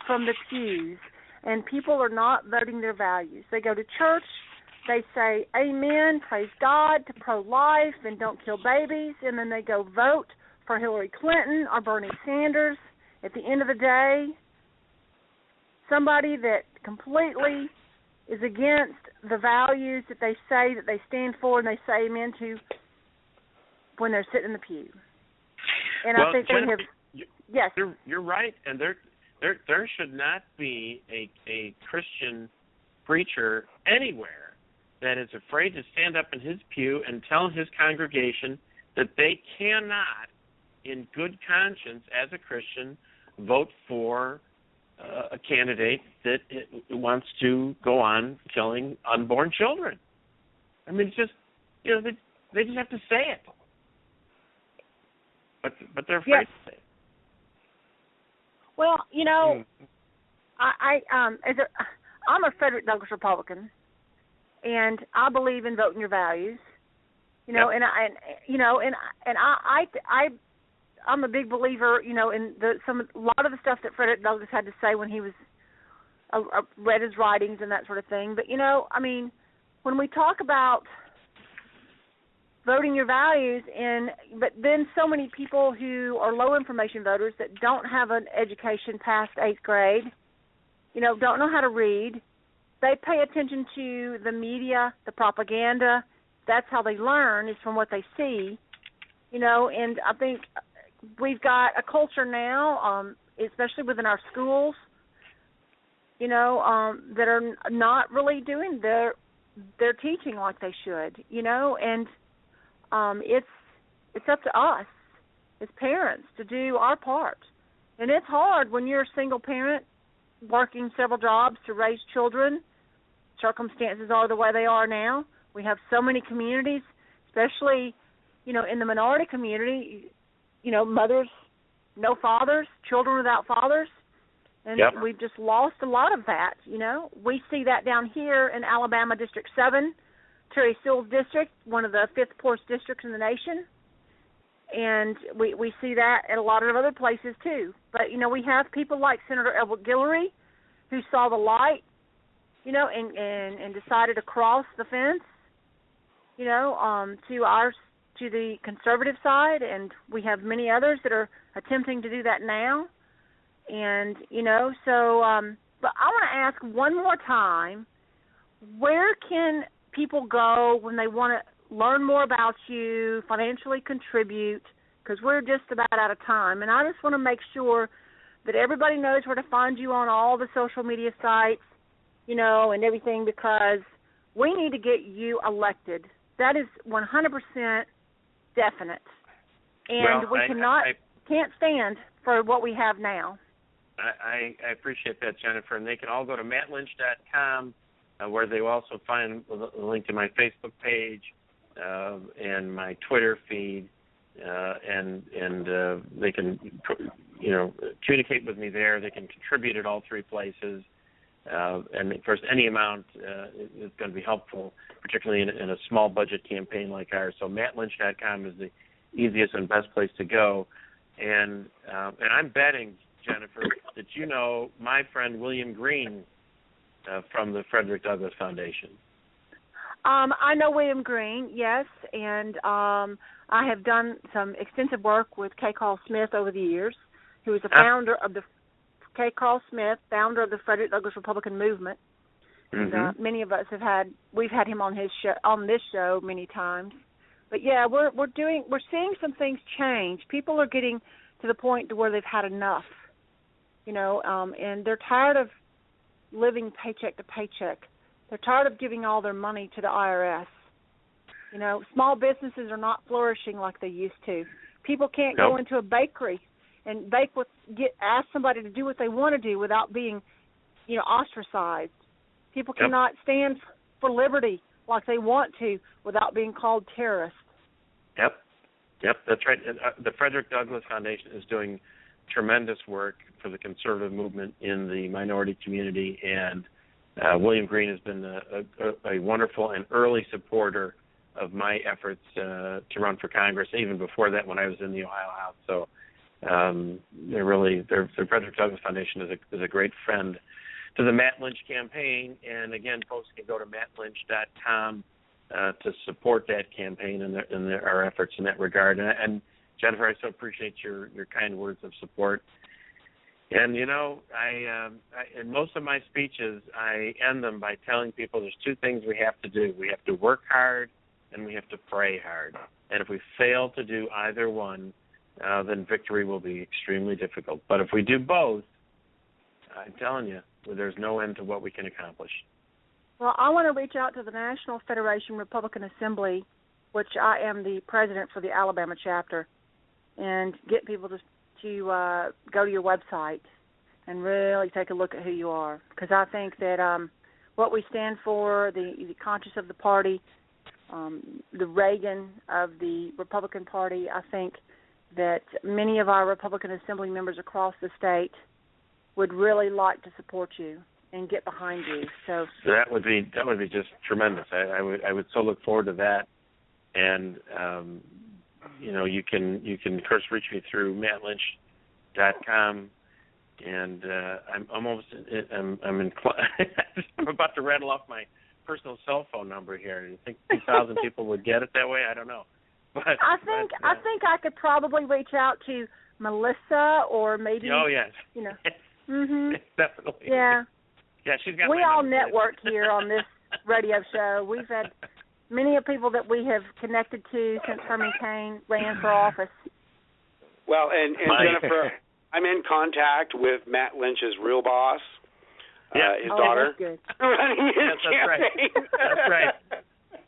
from the pews, and people are not voting their values. They go to church, they say amen, praise God, to pro-life and don't kill babies, and then they go vote for Hillary Clinton or Bernie Sanders. At the end of the day, somebody that completely is against the values that they say that they stand for and they say amen to when they're sitting in the pew. And well, I think Jennifer, we have. Yes, you're right, and there should not be a Christian preacher anywhere that is afraid to stand up in his pew and tell his congregation that they cannot, in good conscience, as a Christian, vote for a candidate that wants to go on killing unborn children. I mean, it's just, they just have to say it. But they're afraid to say it. Well, I'm a Frederick Douglass Republican, and I believe in voting your values. I'm a big believer, in a lot of the stuff that Frederick Douglass had to say when he was read his writings and that sort of thing. But when we talk about voting your values, but then so many people who are low information voters that don't have an education past 8th grade, don't know how to read, they pay attention to the media, the propaganda. That's how they learn, is from what they see, and I think we've got a culture now, especially within our schools, that are not really doing their teaching like they should, and it's up to us as parents to do our part. And it's hard when you're a single parent working several jobs to raise children. Circumstances are the way they are now. We have so many communities, especially, in the minority community, mothers, no fathers, children without fathers. And we've just lost a lot of that, We see that down here in Alabama District 7, Terry Sills District, one of the 5th poorest districts in the nation. And we see that at a lot of other places, too. But, we have people like Senator Edward Guillory, who saw the light, and decided to cross the fence, to the conservative side. And we have many others that are attempting to do that now. And, but I want to ask one more time, where can people go when they want to learn more about you, financially contribute, because we're just about out of time. And I just want to make sure that everybody knows where to find you on all the social media sites, and everything, because we need to get you elected. That is 100% definite. And we can't stand for what we have now. I appreciate that, Jennifer. And they can all go to mattlynch.com, where they will also find a link to my Facebook page and my Twitter feed, and they can communicate with me there. They can contribute at all 3 places, and of course any amount is going to be helpful, particularly in a small budget campaign like ours. So mattlynch.com is the easiest and best place to go, and I'm betting, Jennifer, that my friend William Green from the Frederick Douglass Foundation. I know William Green, yes, and I have done some extensive work with K. Carl Smith over the years, who is the founder of the K. Carl Smith, founder of the Frederick Douglass Republican Movement. Mm-hmm. And many of us we've had him on this show many times. But yeah, we're seeing some things change. People are getting to the point to where they've had enough, and they're tired of living paycheck to paycheck. They're tired of giving all their money to the IRS. Small businesses are not flourishing like they used to. People can't go into a bakery and ask somebody to do what they want to do without being, ostracized. People cannot stand for liberty like they want to without being called terrorists. Yep, that's right. The Frederick Douglass Foundation is doing tremendous work for the conservative movement in the minority community, and William Green has been a wonderful and early supporter of my efforts to run for Congress, even before that when I was in the Ohio House. So the Frederick Douglass Foundation is a great friend to the Matt Lynch campaign. And again, folks can go to mattlynch.com to support that campaign and our efforts in that regard. And Jennifer, I so appreciate your kind words of support. And, I in most of my speeches, I end them by telling people there's two things we have to do. We have to work hard and we have to pray hard. And if we fail to do either one, then victory will be extremely difficult. But if we do both, I'm telling you, there's no end to what we can accomplish. Well, I want to reach out to the National Federation Republican Assembly, which I am the president for the Alabama chapter, and get people to go to your website and really take a look at who you are. Because I think that what we stand for, the conscience of the party, the Reagan of the Republican Party, I think that many of our Republican Assembly members across the state would really like to support you and get behind you. So that would be just tremendous. I would so look forward to that. And you can of course reach me through mattlynch.com. And I'm about to rattle off my personal cell phone number here. You think 2,000 people would get it that way? I don't know. But I think I could probably reach out to Melissa or maybe. Oh yes. Mhm. Definitely. Yeah. Yeah, she's got. We all network here on this radio show. We've had many of people that we have connected to since Herman Cain ran for office. Well, and Jennifer, I'm in contact with Matt Lynch's real boss, his daughter. That's good. Running his campaign. That's right.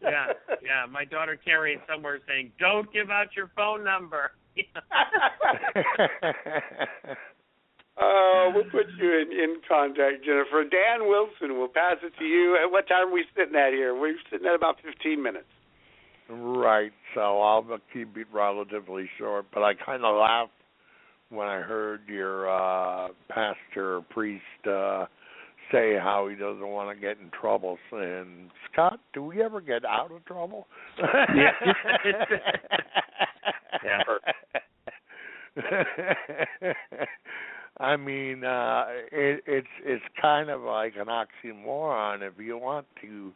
Yeah. My daughter carrying somewhere saying, "Don't give out your phone number." We'll put you in contact, Jennifer. Dan Wilson, we'll pass it to you. At what time are we sitting at here? We're sitting at about 15 minutes. Right, so I'll keep it relatively short, but I kind of laughed when I heard your pastor or priest say how he doesn't want to get in trouble. And Scott, do we ever get out of trouble? Yeah. I mean, it's kind of like an oxymoron. If you want to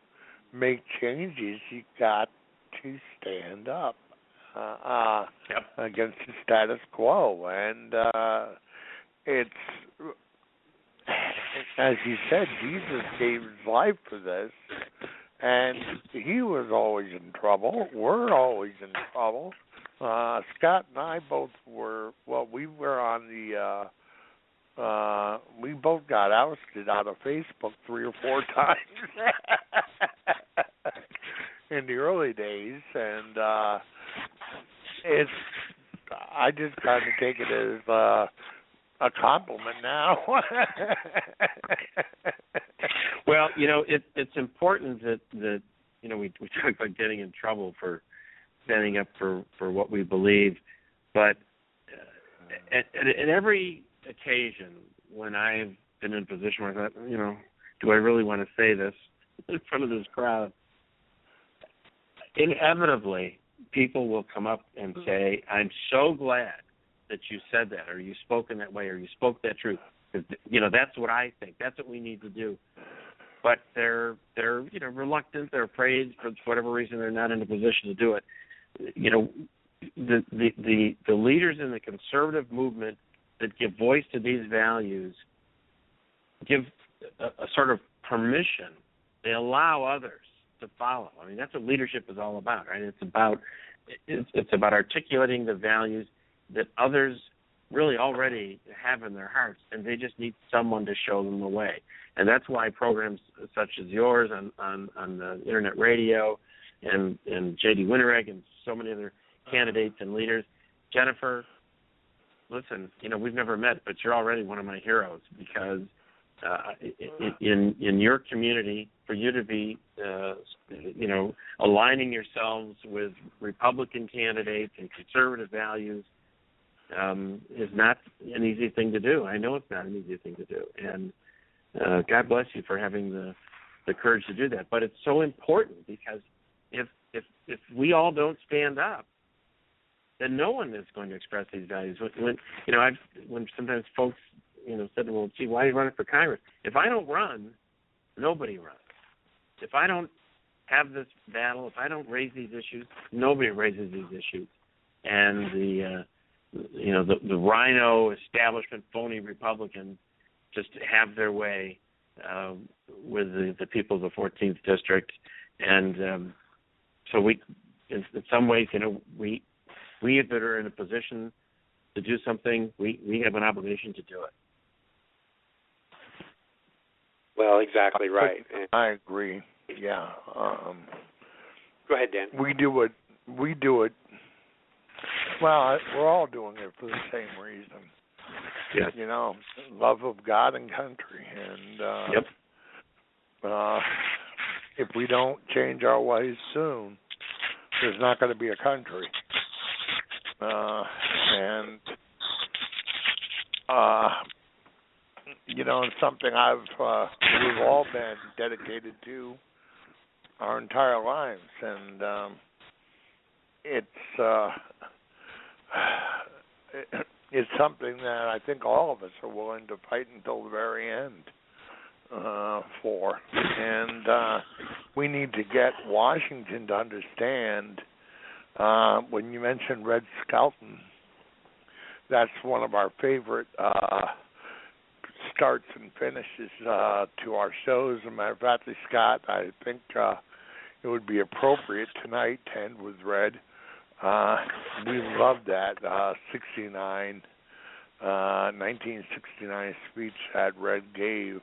make changes, you got to stand up against the status quo, and it's, as you said, Jesus gave his life for this, and he was always in trouble. We're always in trouble. Scott and I both were. Well, we were on the. We both got ousted out of Facebook 3 or 4 times in the early days, and it's. I just kind of take it as a compliment now. Well, it's important that we talk about getting in trouble for standing up for what we believe, but at every occasion when I've been in a position where I thought, do I really want to say this in front of this crowd? Inevitably, people will come up and say, "I'm so glad that you said that, or you spoke in that way, or you spoke that truth." That's what I think. That's what we need to do. But they're reluctant. They're afraid for whatever reason. They're not in a position to do it. The leaders in the conservative movement that give voice to these values give a sort of permission. They allow others to follow. I mean, that's what leadership is all about, right? It's about articulating the values that others really already have in their hearts, and they just need someone to show them the way. And that's why programs such as yours on the internet radio and J.D. Wintereg and so many other candidates and leaders. Jennifer, listen, we've never met, but you're already one of my heroes, because in your community, for you to be, aligning yourselves with Republican candidates and conservative values is not an easy thing to do. I know it's not an easy thing to do, and God bless you for having the courage to do that. But it's so important, because if we all don't stand up, then no one is going to express these values. When sometimes folks said, "Well, gee, why are you running for Congress?" If I don't run, nobody runs. If I don't have this battle, if I don't raise these issues, nobody raises these issues. And the rhino establishment, phony Republicans just have their way with the people of the 14th district, and so we, in some ways, we that are in a position to do something, we have an obligation to do it. Well, exactly right. I agree. Yeah. Go ahead, Dan. We do it. Well, we're all doing it for the same reason. Yes. Love of God and country. And if we don't change our ways soon, there's not going to be a country. It's something we've all been dedicated to our entire lives, and it's something that I think all of us are willing to fight until the very end for. And we need to get Washington to understand, when you mentioned Red Skelton, that's one of our favorite starts and finishes to our shows. As a matter of fact, Scott, I think it would be appropriate tonight to end with Red. We love that 1969 speech that Red gave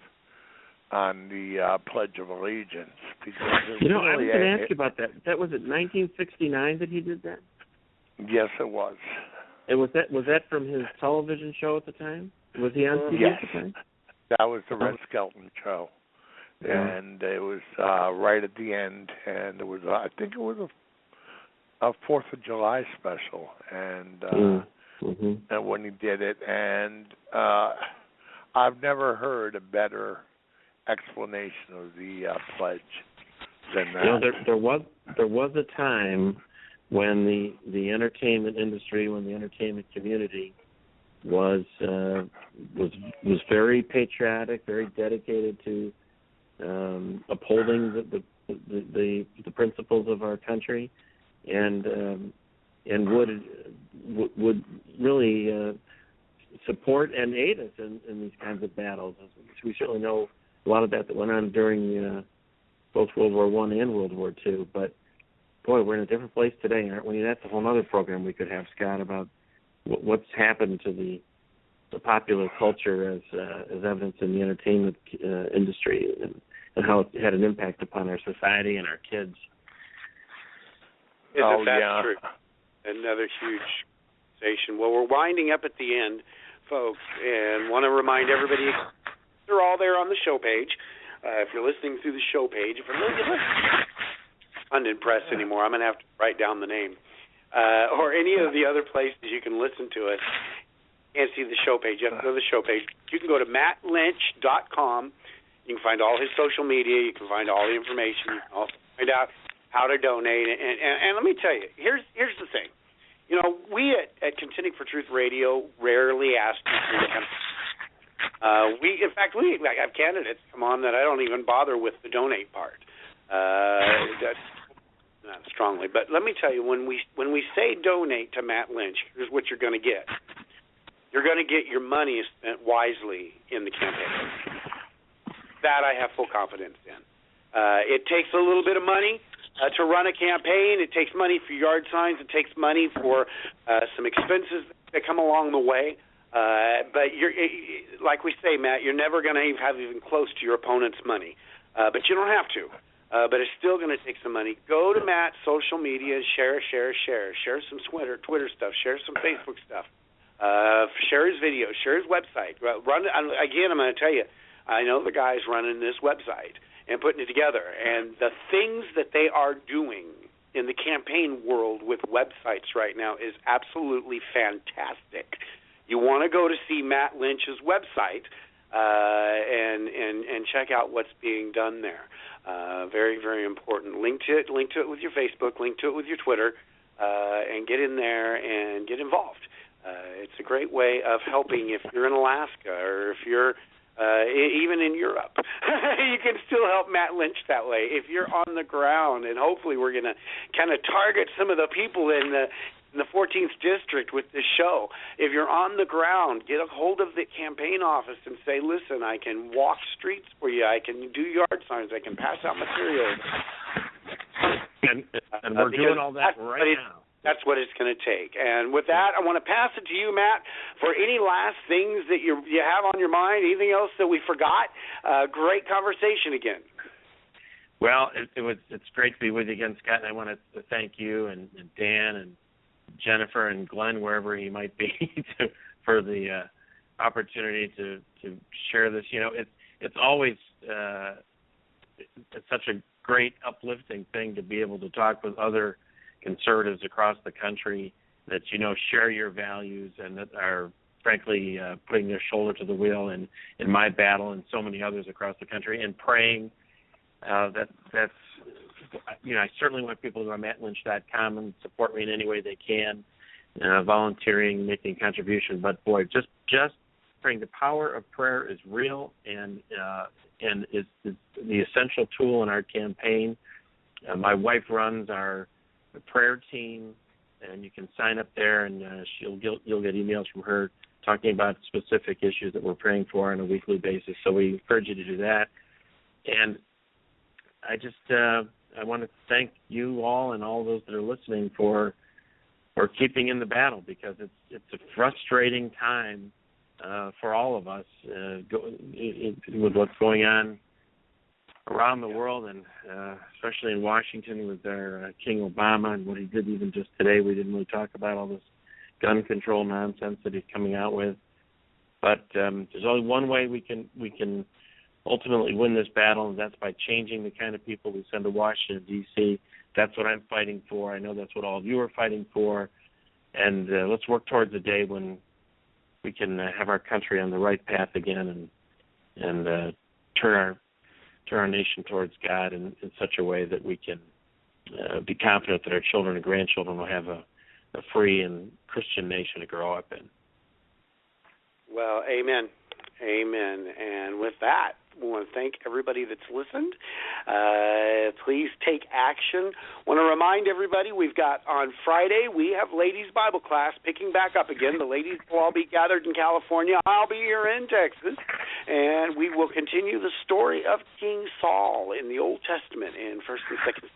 on the Pledge of Allegiance. Because I was going to ask you about that. That was it 1969 that he did that? Yes, it was. And was that from his television show at the time? Was he on TV at the time? That was the Red Skelton show. Yeah. And it was right at the end, and it was I think it was a 4th of July special, and and when he did it, and I've never heard a better explanation of the pledge than that. There was a time when the entertainment industry, when the entertainment community was very patriotic, very dedicated to upholding the principles of our country, and would really support and aid us in these kinds of battles. We certainly know a lot of that went on during both World War I and World War II. But boy, we're in a different place today, aren't we? That's a whole other program we could have, Scott, about what's happened to the popular culture as evidenced in the entertainment industry, and how it had an impact upon our society and our kids. Isn't that true? Another huge station. Well, we're winding up at the end, folks, and want to remind everybody they're all there on the show page. If you're listening through the show page, if you're unimpressed anymore, I'm going to have to write down the name. Or any of the other places you can listen to us and see the show page. You have to go to the show page. You can go to mattlynch.com. You can find all his social media. You can find all the information. You can also find out how to donate. And let me tell you, here's the thing. We at Contending for Truth Radio rarely ask people to come. We have candidates come on that I don't even bother with the donate part. Not strongly, but let me tell you, when we say donate to Matt Lynch, here's what you're going to get. You're going to get your money spent wisely in the campaign. That I have full confidence in. It takes a little bit of money to run a campaign. It takes money for yard signs. It takes money for some expenses that come along the way. But like we say, Matt, you're never going to have even close to your opponent's money. But you don't have to. But it's still going to take some money. Go to Matt's social media, share some Twitter stuff, share some Facebook stuff, share his videos, share his website. Again, I'm going to tell you, I know the guys running this website and putting it together, and the things that they are doing in the campaign world with websites right now is absolutely fantastic. You want to go to see Matt Lynch's website and check out what's being done there. Very, very important. Link to it with your Facebook, link to it with your Twitter, and get in there and get involved. It's a great way of helping if you're in Alaska or if you're even in Europe. You can still help Matt Lynch that way if you're on the ground. And hopefully we're going to kind of target some of the people in the in the 14th District with this show. If you're on the ground, get a hold of the campaign office and say, listen, I can walk streets for you. I can do yard signs. I can pass out materials. And we're doing all that right now. That's what it's going to take. And with that, I want to pass it to you, Matt, for any last things that you have on your mind, anything else that we forgot. Great conversation again. Well, it's great to be with you again, Scott, and I want to thank you and Dan and Jennifer and Glenn, wherever he might be, for the opportunity to share this. You know, it's always it's such a great, uplifting thing to be able to talk with other conservatives across the country that, you know, share your values and that are, frankly, putting their shoulder to the wheel in my battle and so many others across the country, and praying. That's, you know, I certainly want people to go to mattlynch.com and support me in any way they can, volunteering, making a contribution. But boy, just praying. The power of prayer is real and is the essential tool in our campaign. My wife runs our prayer team, and you can sign up there, and you'll get emails from her talking about specific issues that we're praying for on a weekly basis. So we encourage you to do that. And I want to thank you all and all those that are listening for keeping in the battle, because it's a frustrating time for all of us with what's going on around the world, and especially in Washington with our King Obama and what he did even just today. We didn't really talk about all this gun control nonsense that he's coming out with. But there's only one way we can ultimately win this battle, and that's by changing the kind of people we send to Washington, D.C. That's what I'm fighting for. I know that's what all of you are fighting for. And let's work towards a day when we can have our country on the right path again and turn our nation towards God in such a way that we can be confident that our children and grandchildren will have a free and Christian nation to grow up in. Well, amen. Amen. And with that, we want to thank everybody that's listened. Please take action. Want to remind everybody, we've got on Friday, we have ladies' Bible class picking back up again. The ladies will all be gathered in California. I'll be here in Texas. And we will continue the story of King Saul in the Old Testament in 1st and 2nd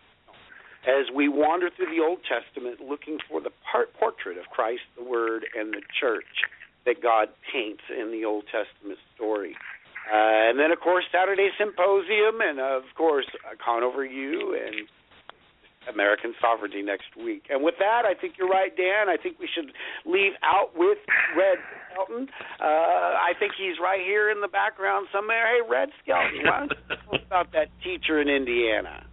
as we wander through the Old Testament looking for the portrait of Christ, the Word, and the church that God paints in the Old Testament story. And then, of course, Saturday Symposium, and, of course, Conover U and American Sovereignty next week. And with that, I think you're right, Dan. I think we should leave out with Red Skelton. I think he's right here in the background somewhere. Hey, Red Skelton, why don't you tell us about that teacher in Indiana?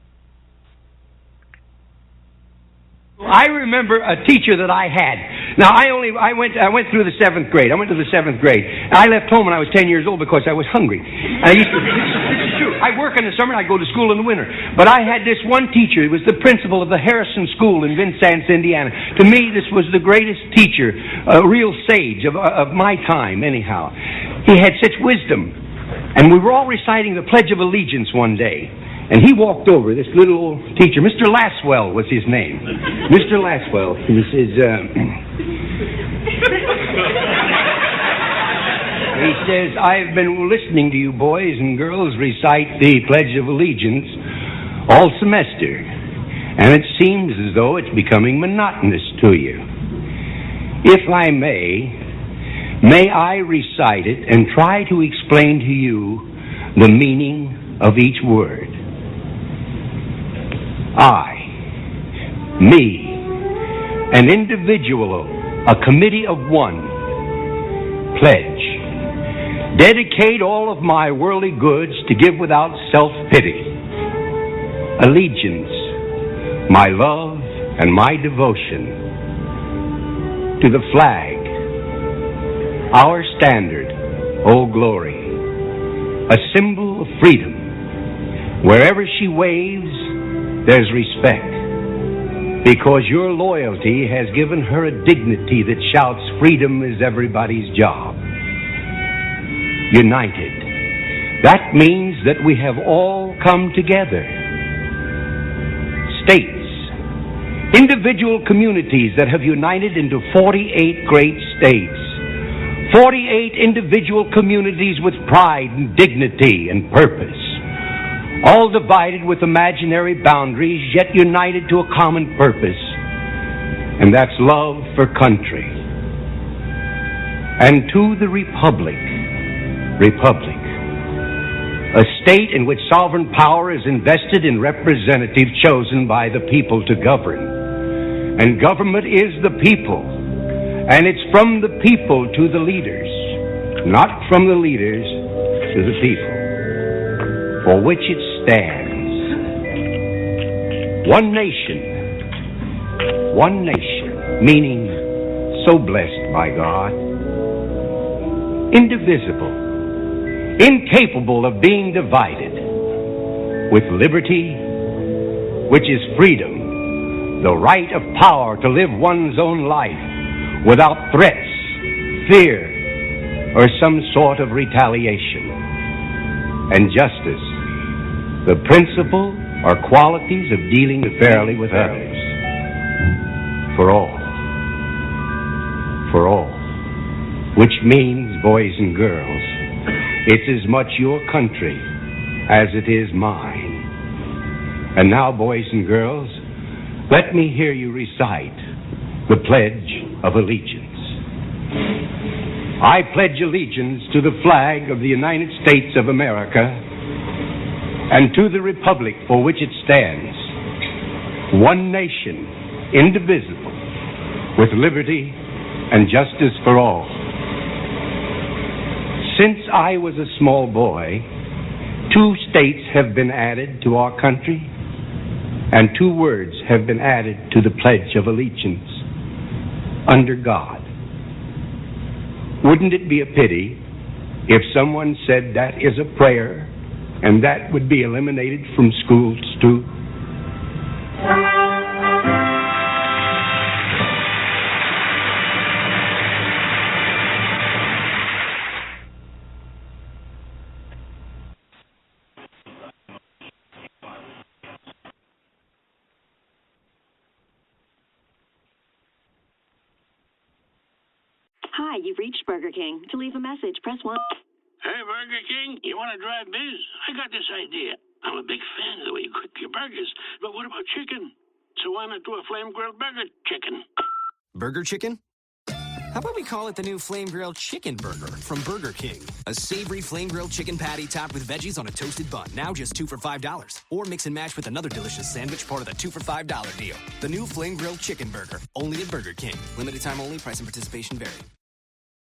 I remember a teacher that I had. Now, I went through the 7th grade. I went to the 7th grade. I left home when I was 10 years old because I was hungry. And this is true. I work in the summer and I go to school in the winter. But I had this one teacher. He was the principal of the Harrison School in Vincennes, Indiana. To me, this was the greatest teacher, a real sage of my time, anyhow. He had such wisdom. And we were all reciting the Pledge of Allegiance one day. And he walked over, this little old teacher, Mr. Laswell was his name. Mr. Laswell, he says, he says, I've been listening to you boys and girls recite the Pledge of Allegiance all semester, and it seems as though it's becoming monotonous to you. If I may I recite it and try to explain to you the meaning of each word. I, me, an individual, a committee of one, pledge, dedicate all of my worldly goods to give without self-pity, allegiance, my love and my devotion to the flag, our standard, Old Glory, a symbol of freedom. Wherever she waves, there's respect, because your loyalty has given her a dignity that shouts, freedom is everybody's job. United. That means that we have all come together. States, Individual communities that have united into 48 great states. 48 individual communities with pride and dignity and purpose. All divided with imaginary boundaries, yet united to a common purpose. And that's love for country. And to the Republic. A state in which sovereign power is invested in representatives chosen by the people to govern. And government is the people. And it's from the people to the leaders, not from the leaders to the people, for which it stands. One nation, meaning so blessed by God, indivisible, incapable of being divided, with liberty, which is freedom, the right of power to live one's own life without threats, fear, or some sort of retaliation. And justice, the principle or qualities of dealing fairly with others. For all, which means, boys and girls, it's as much your country as it is mine. And now, boys and girls, let me hear you recite the Pledge of Allegiance. I pledge allegiance to the flag of the United States of America and to the republic for which it stands, one nation, indivisible, with liberty and justice for all. Since I was a small boy, 2 states have been added to our country, and 2 words have been added to the Pledge of Allegiance: under God. Wouldn't it be a pity if someone said that is a prayer and that would be eliminated from schools too? Hi, you've reached Burger King. To leave a message, press 1. Hey, Burger King, you want to drive biz? I got this idea. I'm a big fan of the way you cook your burgers, but what about chicken? So why not do a flame-grilled burger chicken? Burger chicken? How about we call it the new Flame Grilled Chicken Burger from Burger King? A savory flame grilled chicken patty topped with veggies on a toasted bun. Now just 2 for $5. Or mix and match with another delicious sandwich, part of the 2 for $5 deal. The new Flame Grilled Chicken Burger. Only at Burger King. Limited time only. Price and participation vary.